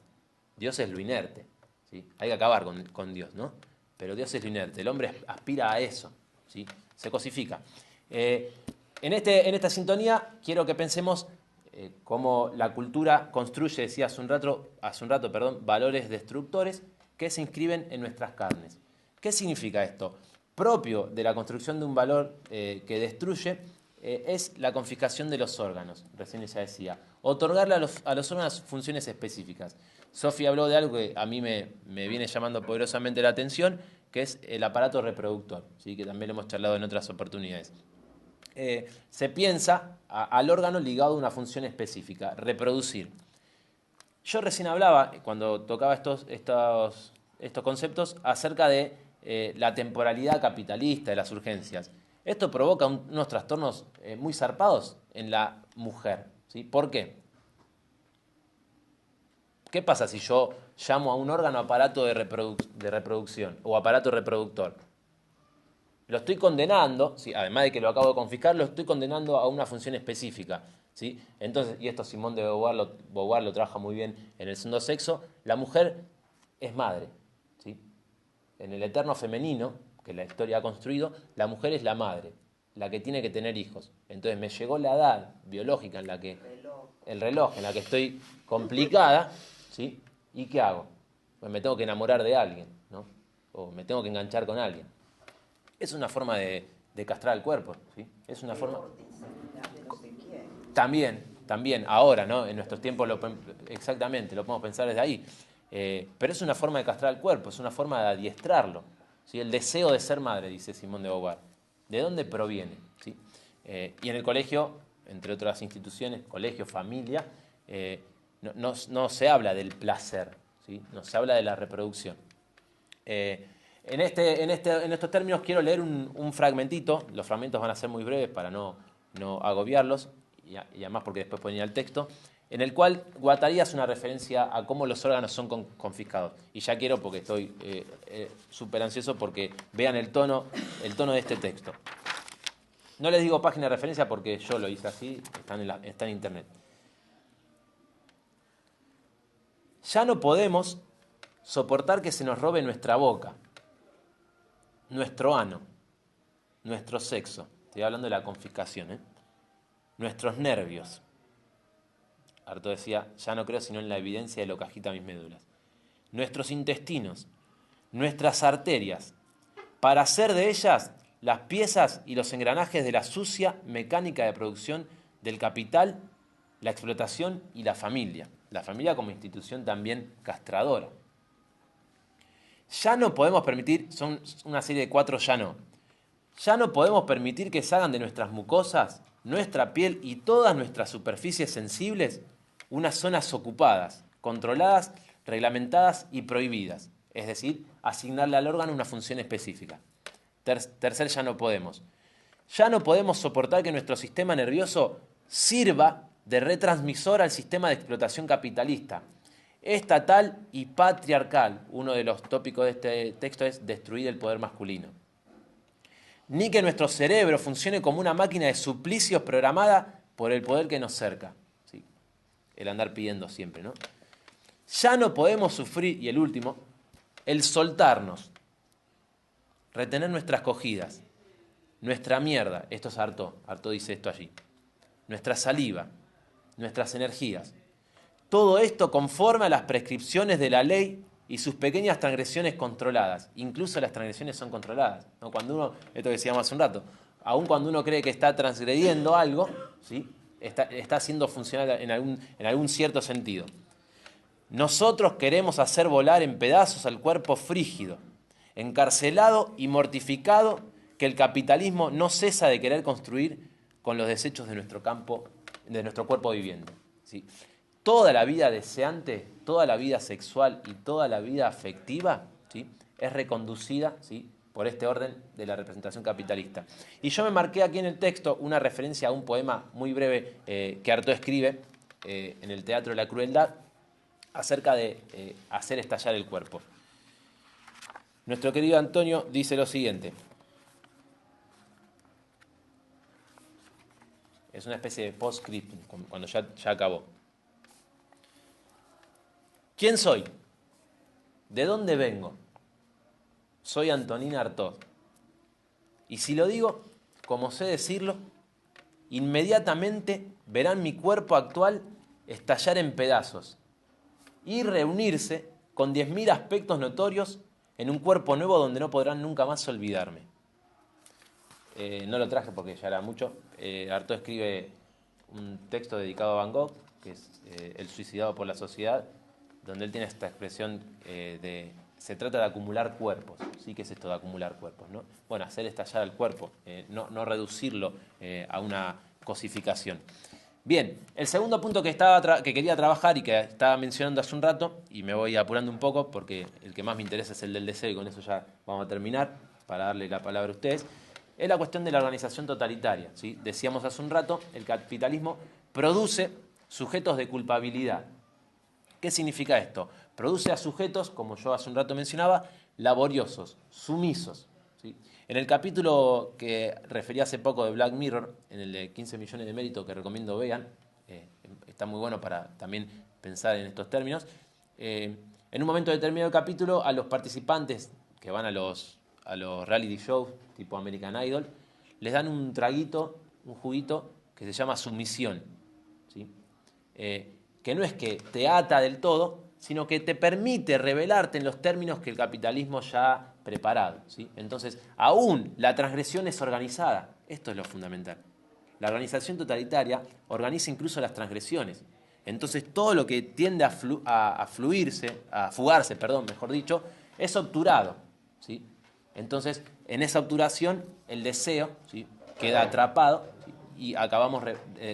A: Dios es lo inerte. ¿Sí? Hay que acabar con Dios, ¿no? Pero Dios es lo inerte. El hombre aspira a eso. ¿Sí? Se cosifica. En esta sintonía quiero que pensemos cómo la cultura construye, decía hace un rato, valores destructores que se inscriben en nuestras carnes. ¿Qué significa esto? Propio de la construcción de un valor que destruye es la confiscación de los órganos, recién ella decía, otorgarle a los órganos funciones específicas. Sofía habló de algo que a mí me viene llamando poderosamente la atención, que es el aparato reproductor, ¿sí? Que también lo hemos charlado en otras oportunidades. Se piensa al órgano ligado a una función específica, reproducir. Yo recién hablaba, cuando tocaba estos conceptos, acerca de la temporalidad capitalista, de las urgencias. Esto provoca unos trastornos muy zarpados en la mujer. ¿Sí? ¿Por qué? ¿Qué pasa si yo llamo a un órgano aparato de reproducción o aparato reproductor? Lo estoy condenando, ¿sí? Además de que lo acabo de confiscar, lo estoy condenando a una función específica. ¿Sí? Entonces, y esto Simone de Beauvoir lo trabaja muy bien en El segundo sexo, la mujer es madre. ¿Sí? En el eterno femenino, que la historia ha construido, la mujer es la madre, la que tiene que tener hijos. Entonces me llegó la edad biológica en la que, el reloj en la que estoy complicada, ¿sí? ¿Y qué hago? Pues me tengo que enamorar de alguien, ¿no? O me tengo que enganchar con alguien. Es una forma de castrar el cuerpo, ¿sí? Es una forma... También, ahora, ¿no? En nuestros tiempos, exactamente, lo podemos pensar desde ahí. Pero es una forma de castrar el cuerpo, es una forma de adiestrarlo. ¿Sí? El deseo de ser madre, dice Simone de Beauvoir. ¿De dónde proviene? ¿Sí? Y en el colegio, entre otras instituciones, colegio, familia, no se habla del placer, ¿sí? No se habla de la reproducción. En estos términos quiero leer un fragmentito. Los fragmentos van a ser muy breves para no agobiarlos, y además porque después pueden ir al texto, en el cual Guattari hace una referencia a cómo los órganos son confiscados. Y ya quiero, porque estoy súper ansioso, porque vean el tono de este texto. No les digo página de referencia porque yo lo hice así, está en internet. Ya no podemos soportar que se nos robe nuestra boca, nuestro ano, nuestro sexo. Estoy hablando de la confiscación, nuestros nervios. Artaud decía, ya no creo sino en la evidencia de lo que agita mis médulas. Nuestros intestinos, nuestras arterias, para hacer de ellas las piezas y los engranajes de la sucia mecánica de producción del capital, la explotación y la familia. La familia como institución también castradora. Ya no podemos permitir, son una serie de 4 ya no. Ya no podemos permitir que se hagan de nuestras mucosas, nuestra piel y todas nuestras superficies sensibles unas zonas ocupadas, controladas, reglamentadas y prohibidas. Es decir, asignarle al órgano una función específica. Tercer, ya no podemos. Ya no podemos soportar que nuestro sistema nervioso sirva de retransmisor al sistema de explotación capitalista, estatal y patriarcal. Uno de los tópicos de este texto es destruir el poder masculino. Ni que nuestro cerebro funcione como una máquina de suplicios programada por el poder que nos cerca. ¿Sí? El andar pidiendo siempre, ¿no? Ya no podemos sufrir, y el último, el soltarnos, retener nuestras cogidas, nuestra mierda, esto es Artaud dice esto allí, nuestra saliva, nuestras energías. Todo esto conforme a las prescripciones de la ley y sus pequeñas transgresiones controladas. Incluso las transgresiones son controladas, ¿no? Cuando uno, esto que decíamos hace un rato, aun cuando uno cree que está transgrediendo algo, ¿sí? está haciendo funcionar en algún cierto sentido. Nosotros queremos hacer volar en pedazos al cuerpo frígido, encarcelado y mortificado, que el capitalismo no cesa de querer construir con los desechos de nuestro cuerpo viviente. ¿Sí? Toda la vida deseante, toda la vida sexual y toda la vida afectiva, ¿sí? es reconducida, ¿sí? por este orden de la representación capitalista. Y yo me marqué aquí en el texto una referencia a un poema muy breve que Artaud escribe en el Teatro de la Crueldad, acerca de hacer estallar el cuerpo. Nuestro querido Antonio dice lo siguiente. Es una especie de postscriptum, cuando ya acabó. ¿Quién soy? ¿De dónde vengo? Soy Antonín Artaud. Y si lo digo, como sé decirlo, inmediatamente verán mi cuerpo actual estallar en pedazos y reunirse con 10.000 aspectos notorios en un cuerpo nuevo donde no podrán nunca más olvidarme. No lo traje porque ya era mucho. Artaud escribe un texto dedicado a Van Gogh, que es El suicidado por la sociedad, donde él tiene esta expresión se trata de acumular cuerpos. ¿Sí? ¿Qué es esto de acumular cuerpos? ¿No? Bueno, hacer estallar el cuerpo, no reducirlo a una cosificación. Bien, el segundo punto que quería trabajar y que estaba mencionando hace un rato, y me voy apurando un poco porque el que más me interesa es el del deseo, y con eso ya vamos a terminar, para darle la palabra a ustedes, es la cuestión de la organización totalitaria. ¿Sí? Decíamos hace un rato, el capitalismo produce sujetos de culpabilidad. ¿Qué significa esto? Produce a sujetos, como yo hace un rato mencionaba, laboriosos, sumisos. ¿Sí? En el capítulo que referí hace poco de Black Mirror, en el de 15 millones de méritos que recomiendo vean, está muy bueno para también pensar en estos términos, en un momento determinado del capítulo a los participantes que van a los reality shows tipo American Idol, les dan un traguito, un juguito que se llama sumisión. ¿Sí? Que no es que te ata del todo, sino que te permite revelarte en los términos que el capitalismo ya ha preparado. ¿Sí? Entonces, aún la transgresión es organizada. Esto es lo fundamental. La organización totalitaria organiza incluso las transgresiones. Entonces, todo lo que tiende a fugarse, mejor dicho, es obturado. ¿Sí? Entonces, en esa obturación, el deseo, ¿sí?, queda atrapado, ¿sí?, y acabamos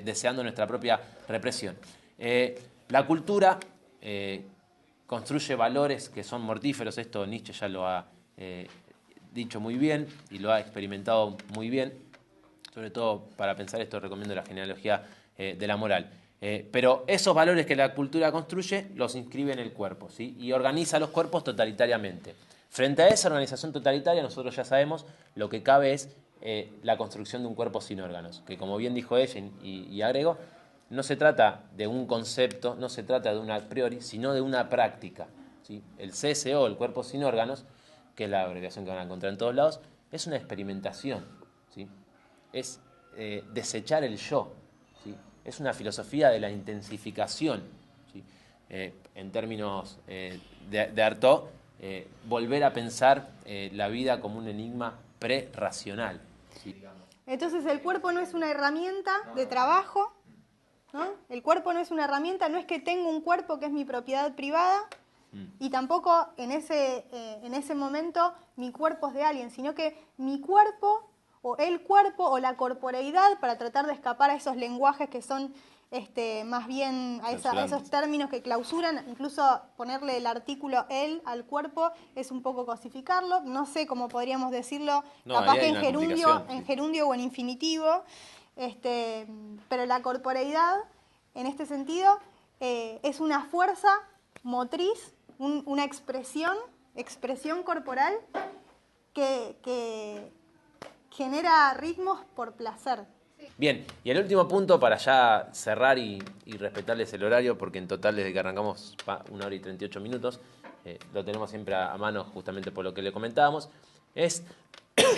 A: deseando nuestra propia represión. La cultura construye valores que son mortíferos. Esto Nietzsche ya lo ha dicho muy bien y lo ha experimentado muy bien. Sobre todo para pensar esto recomiendo la genealogía de la moral. Pero esos valores que la cultura construye los inscribe en el cuerpo, ¿sí?, y organiza los cuerpos totalitariamente. Frente a esa organización totalitaria, nosotros ya sabemos, lo que cabe es la construcción de un cuerpo sin órganos, que como bien dijo ella y agregó, no se trata de un concepto, no se trata de una a priori, sino de una práctica. ¿Sí? El CSO, el cuerpo sin órganos, que es la abreviación que van a encontrar en todos lados, es una experimentación. ¿Sí? Es desechar el yo. ¿Sí? Es una filosofía de la intensificación. ¿Sí? En términos de Artaud, volver a pensar la vida como un enigma prerracional. ¿Sí?
B: Entonces el cuerpo no es una herramienta de trabajo, ¿no? El cuerpo no es una herramienta, no es que tengo un cuerpo que es mi propiedad privada, y tampoco en ese momento mi cuerpo es de alguien, sino que mi cuerpo o el cuerpo o la corporeidad, para tratar de escapar a esos lenguajes que son más bien a esos términos que clausuran, incluso ponerle el artículo él al cuerpo es un poco cosificarlo. No sé cómo podríamos decirlo, capaz que en gerundio o en infinitivo, pero la corporeidad en este sentido es una fuerza motriz, una expresión corporal que genera ritmos por placer.
A: Bien, y el último punto para ya cerrar y respetarles el horario, porque en total desde que arrancamos 1 hora y 38 minutos, lo tenemos siempre a mano justamente por lo que le comentábamos, es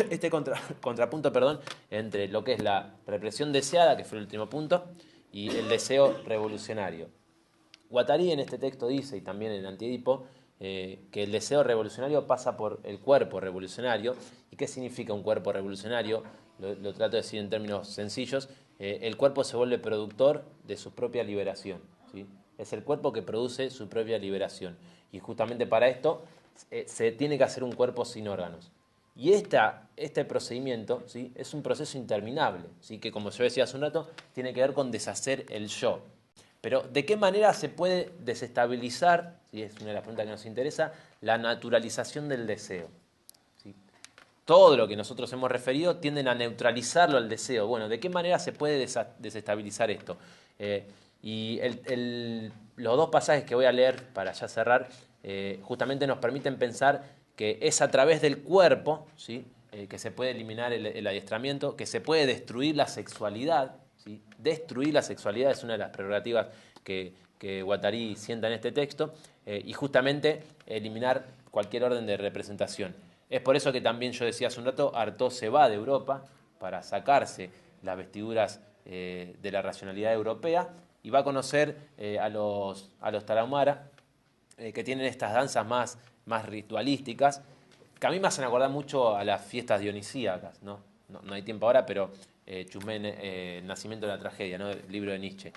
A: este contrapunto entre lo que es la represión deseada, que fue el último punto, y el deseo revolucionario. Guattari en este texto dice, y también en Antiedipo, que el deseo revolucionario pasa por el cuerpo revolucionario. ¿Y qué significa un cuerpo revolucionario? Lo trato de decir en términos sencillos. El cuerpo se vuelve productor de su propia liberación. ¿Sí? Es el cuerpo que produce su propia liberación. Y justamente para esto se tiene que hacer un cuerpo sin órganos. Y este procedimiento, ¿sí?, es un proceso interminable, ¿sí?, que como yo decía hace un rato, tiene que ver con deshacer el yo. Pero ¿de qué manera se puede desestabilizar, ¿sí?, es una de las preguntas que nos interesa, la naturalización del deseo? ¿Sí? Todo lo que nosotros hemos referido tienden a neutralizarlo al deseo. Bueno, ¿de qué manera se puede desestabilizar esto? Y los dos pasajes que voy a leer para ya cerrar, justamente nos permiten pensar que es a través del cuerpo, ¿sí? Que se puede eliminar el adiestramiento, que se puede destruir la sexualidad, ¿sí? Destruir la sexualidad es una de las prerrogativas que Guattari sienta en este texto, y justamente eliminar cualquier orden de representación. Es por eso que también yo decía hace un rato, Artaud se va de Europa para sacarse las vestiduras de la racionalidad europea y va a conocer a los tarahumara, que tienen estas danzas más ritualísticas, que a mí me hacen acordar mucho a las fiestas dionisíacas, ¿no? No hay tiempo ahora, pero Chusmé, Nacimiento de la Tragedia, ¿no? El libro de Nietzsche.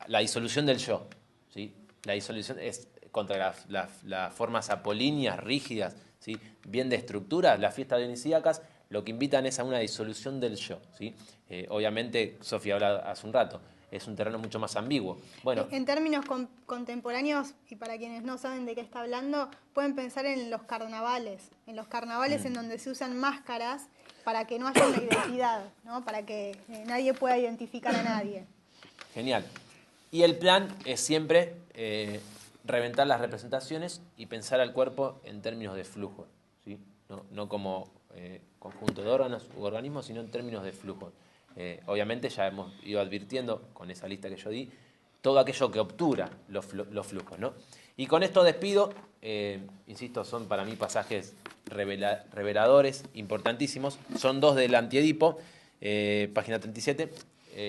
A: La disolución del yo, ¿sí? La disolución es contra las formas apolíneas, rígidas, ¿sí? Bien de estructura. Las fiestas dionisíacas lo que invitan es a una disolución del yo, ¿sí? Obviamente, Sofía hablaba hace un rato, es un terreno mucho más ambiguo. Bueno,
B: en términos contemporáneos, y para quienes no saben de qué está hablando, pueden pensar en los carnavales en donde se usan máscaras para que no haya una identidad, ¿no? Para que nadie pueda identificar a nadie.
A: Genial. Y el plan es siempre reventar las representaciones y pensar al cuerpo en términos de flujo, ¿sí? No como conjunto de órganos u organismos, sino en términos de flujo. Obviamente ya hemos ido advirtiendo con esa lista que yo di todo aquello que obtura los flujos, ¿no? Y con esto despido, insisto, son para mí pasajes reveladores, importantísimos. Son dos del Antiedipo, página 37.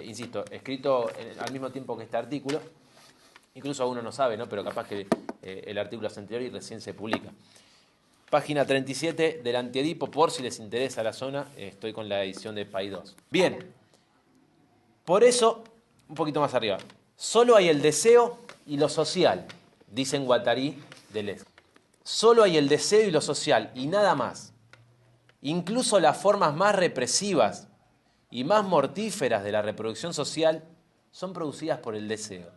A: Insisto, escrito al mismo tiempo que este artículo. Incluso uno no sabe, ¿no? Pero capaz que el artículo es anterior y recién se publica. Página 37 del Antiedipo, por si les interesa la zona, estoy con la edición de Paidós. Bien, por eso, un poquito más arriba, solo hay el deseo y lo social, dicen Guattari Deleuze. Solo hay el deseo y lo social, y nada más. Incluso las formas más represivas y más mortíferas de la reproducción social son producidas por el deseo.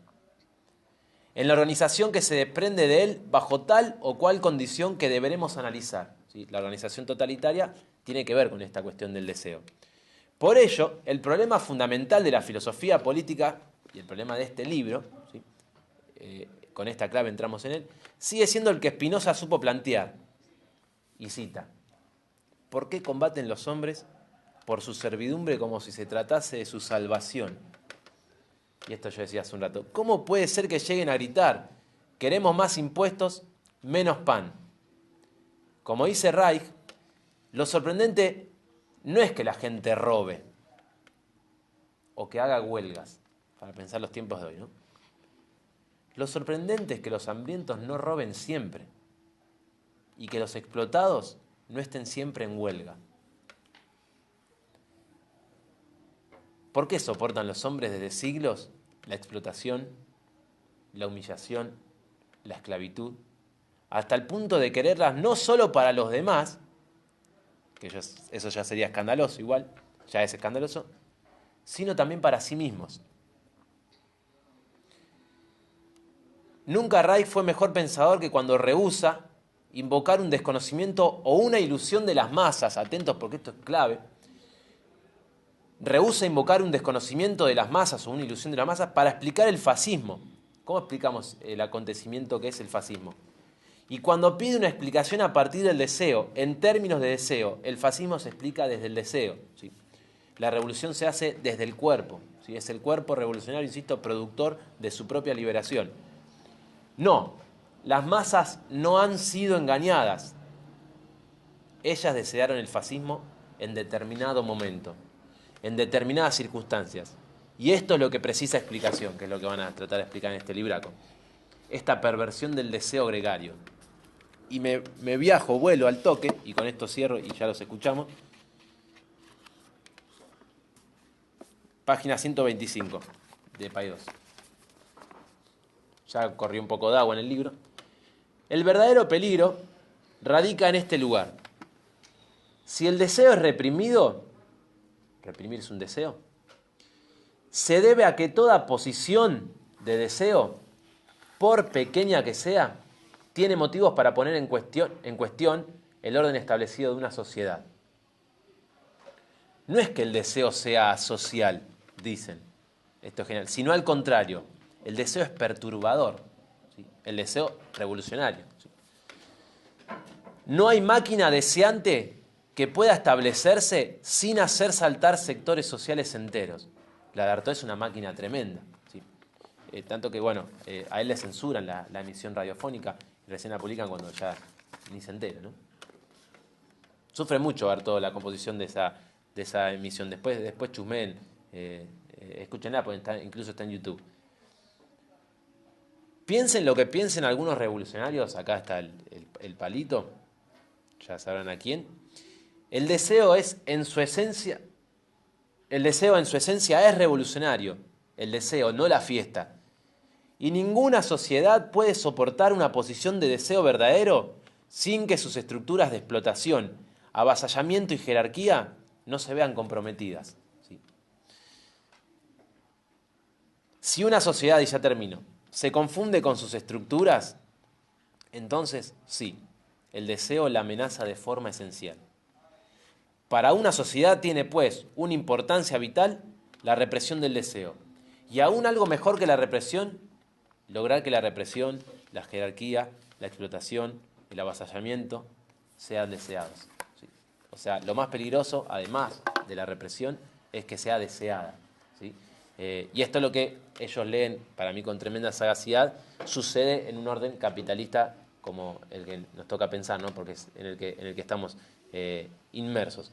A: En la organización que se desprende de él bajo tal o cual condición que deberemos analizar, ¿sí? La organización totalitaria tiene que ver con esta cuestión del deseo. Por ello, el problema fundamental de la filosofía política, y el problema de este libro, ¿sí? Con esta clave entramos en él, sigue siendo el que Spinoza supo plantear. Y cita, ¿por qué combaten los hombres? Por su servidumbre como si se tratase de su salvación. Y esto yo decía hace un rato, ¿cómo puede ser que lleguen a gritar, queremos más impuestos, menos pan? Como dice Reich, lo sorprendente no es que la gente robe o que haga huelgas, para pensar los tiempos de hoy, ¿no? Lo sorprendente es que los hambrientos no roben siempre y que los explotados no estén siempre en huelga. ¿Por qué soportan los hombres desde siglos la explotación, la humillación, la esclavitud, hasta el punto de quererlas no solo para los demás, que eso ya sería escandaloso igual, ya es escandaloso, sino también para sí mismos? Nunca Reich fue mejor pensador que cuando rehúsa invocar un desconocimiento o una ilusión de las masas, atentos porque esto es clave, rehúsa invocar un desconocimiento de las masas o una ilusión de las masas para explicar el fascismo. ¿Cómo explicamos el acontecimiento que es el fascismo? Y cuando pide una explicación a partir del deseo, en términos de deseo, el fascismo se explica desde el deseo, ¿sí? La revolución se hace desde el cuerpo, ¿sí? Es el cuerpo revolucionario, insisto, productor de su propia liberación. No, las masas no han sido engañadas. Ellas desearon el fascismo en determinado momento, en determinadas circunstancias. Y esto es lo que precisa explicación, que es lo que van a tratar de explicar en este libraco. Esta perversión del deseo gregario. Y me vuelo al toque, y con esto cierro y ya los escuchamos. Página 125 de Paidós. Ya corrió un poco de agua en el libro. El verdadero peligro radica en este lugar. Si el deseo es reprimido, reprimir es un deseo, se debe a que toda posición de deseo, por pequeña que sea, tiene motivos para poner en cuestión el orden establecido de una sociedad. No es que el deseo sea asocial, dicen, esto es genial, sino al contrario, el deseo es perturbador, ¿sí? El deseo revolucionario. ¿Sí? No hay máquina deseante que pueda establecerse sin hacer saltar sectores sociales enteros. La de Artaud es una máquina tremenda. ¿Sí? Tanto que, bueno, a él le censuran la emisión radiofónica y recién la publican cuando ya ni se entera, ¿no? Sufre mucho Artaud la composición de esa emisión. Después chusmen, escúchenla, porque incluso está en YouTube. Piensen lo que piensen algunos revolucionarios, acá está el palito, ya sabrán a quién. El deseo en su esencia es revolucionario, el deseo, no la fiesta. Y ninguna sociedad puede soportar una posición de deseo verdadero sin que sus estructuras de explotación, avasallamiento y jerarquía no se vean comprometidas. ¿Sí? Si una sociedad, y ya termino, se confunde con sus estructuras, entonces sí, el deseo la amenaza de forma esencial. Para una sociedad tiene, pues, una importancia vital la represión del deseo. Y aún algo mejor que la represión, lograr que la represión, la jerarquía, la explotación, el avasallamiento sean deseados. ¿Sí? O sea, lo más peligroso, además de la represión, es que sea deseada. ¿Sí? Y esto es lo que ellos leen, para mí con tremenda sagacidad, sucede en un orden capitalista como el que nos toca pensar, ¿no? Porque es en el que estamos inmersos.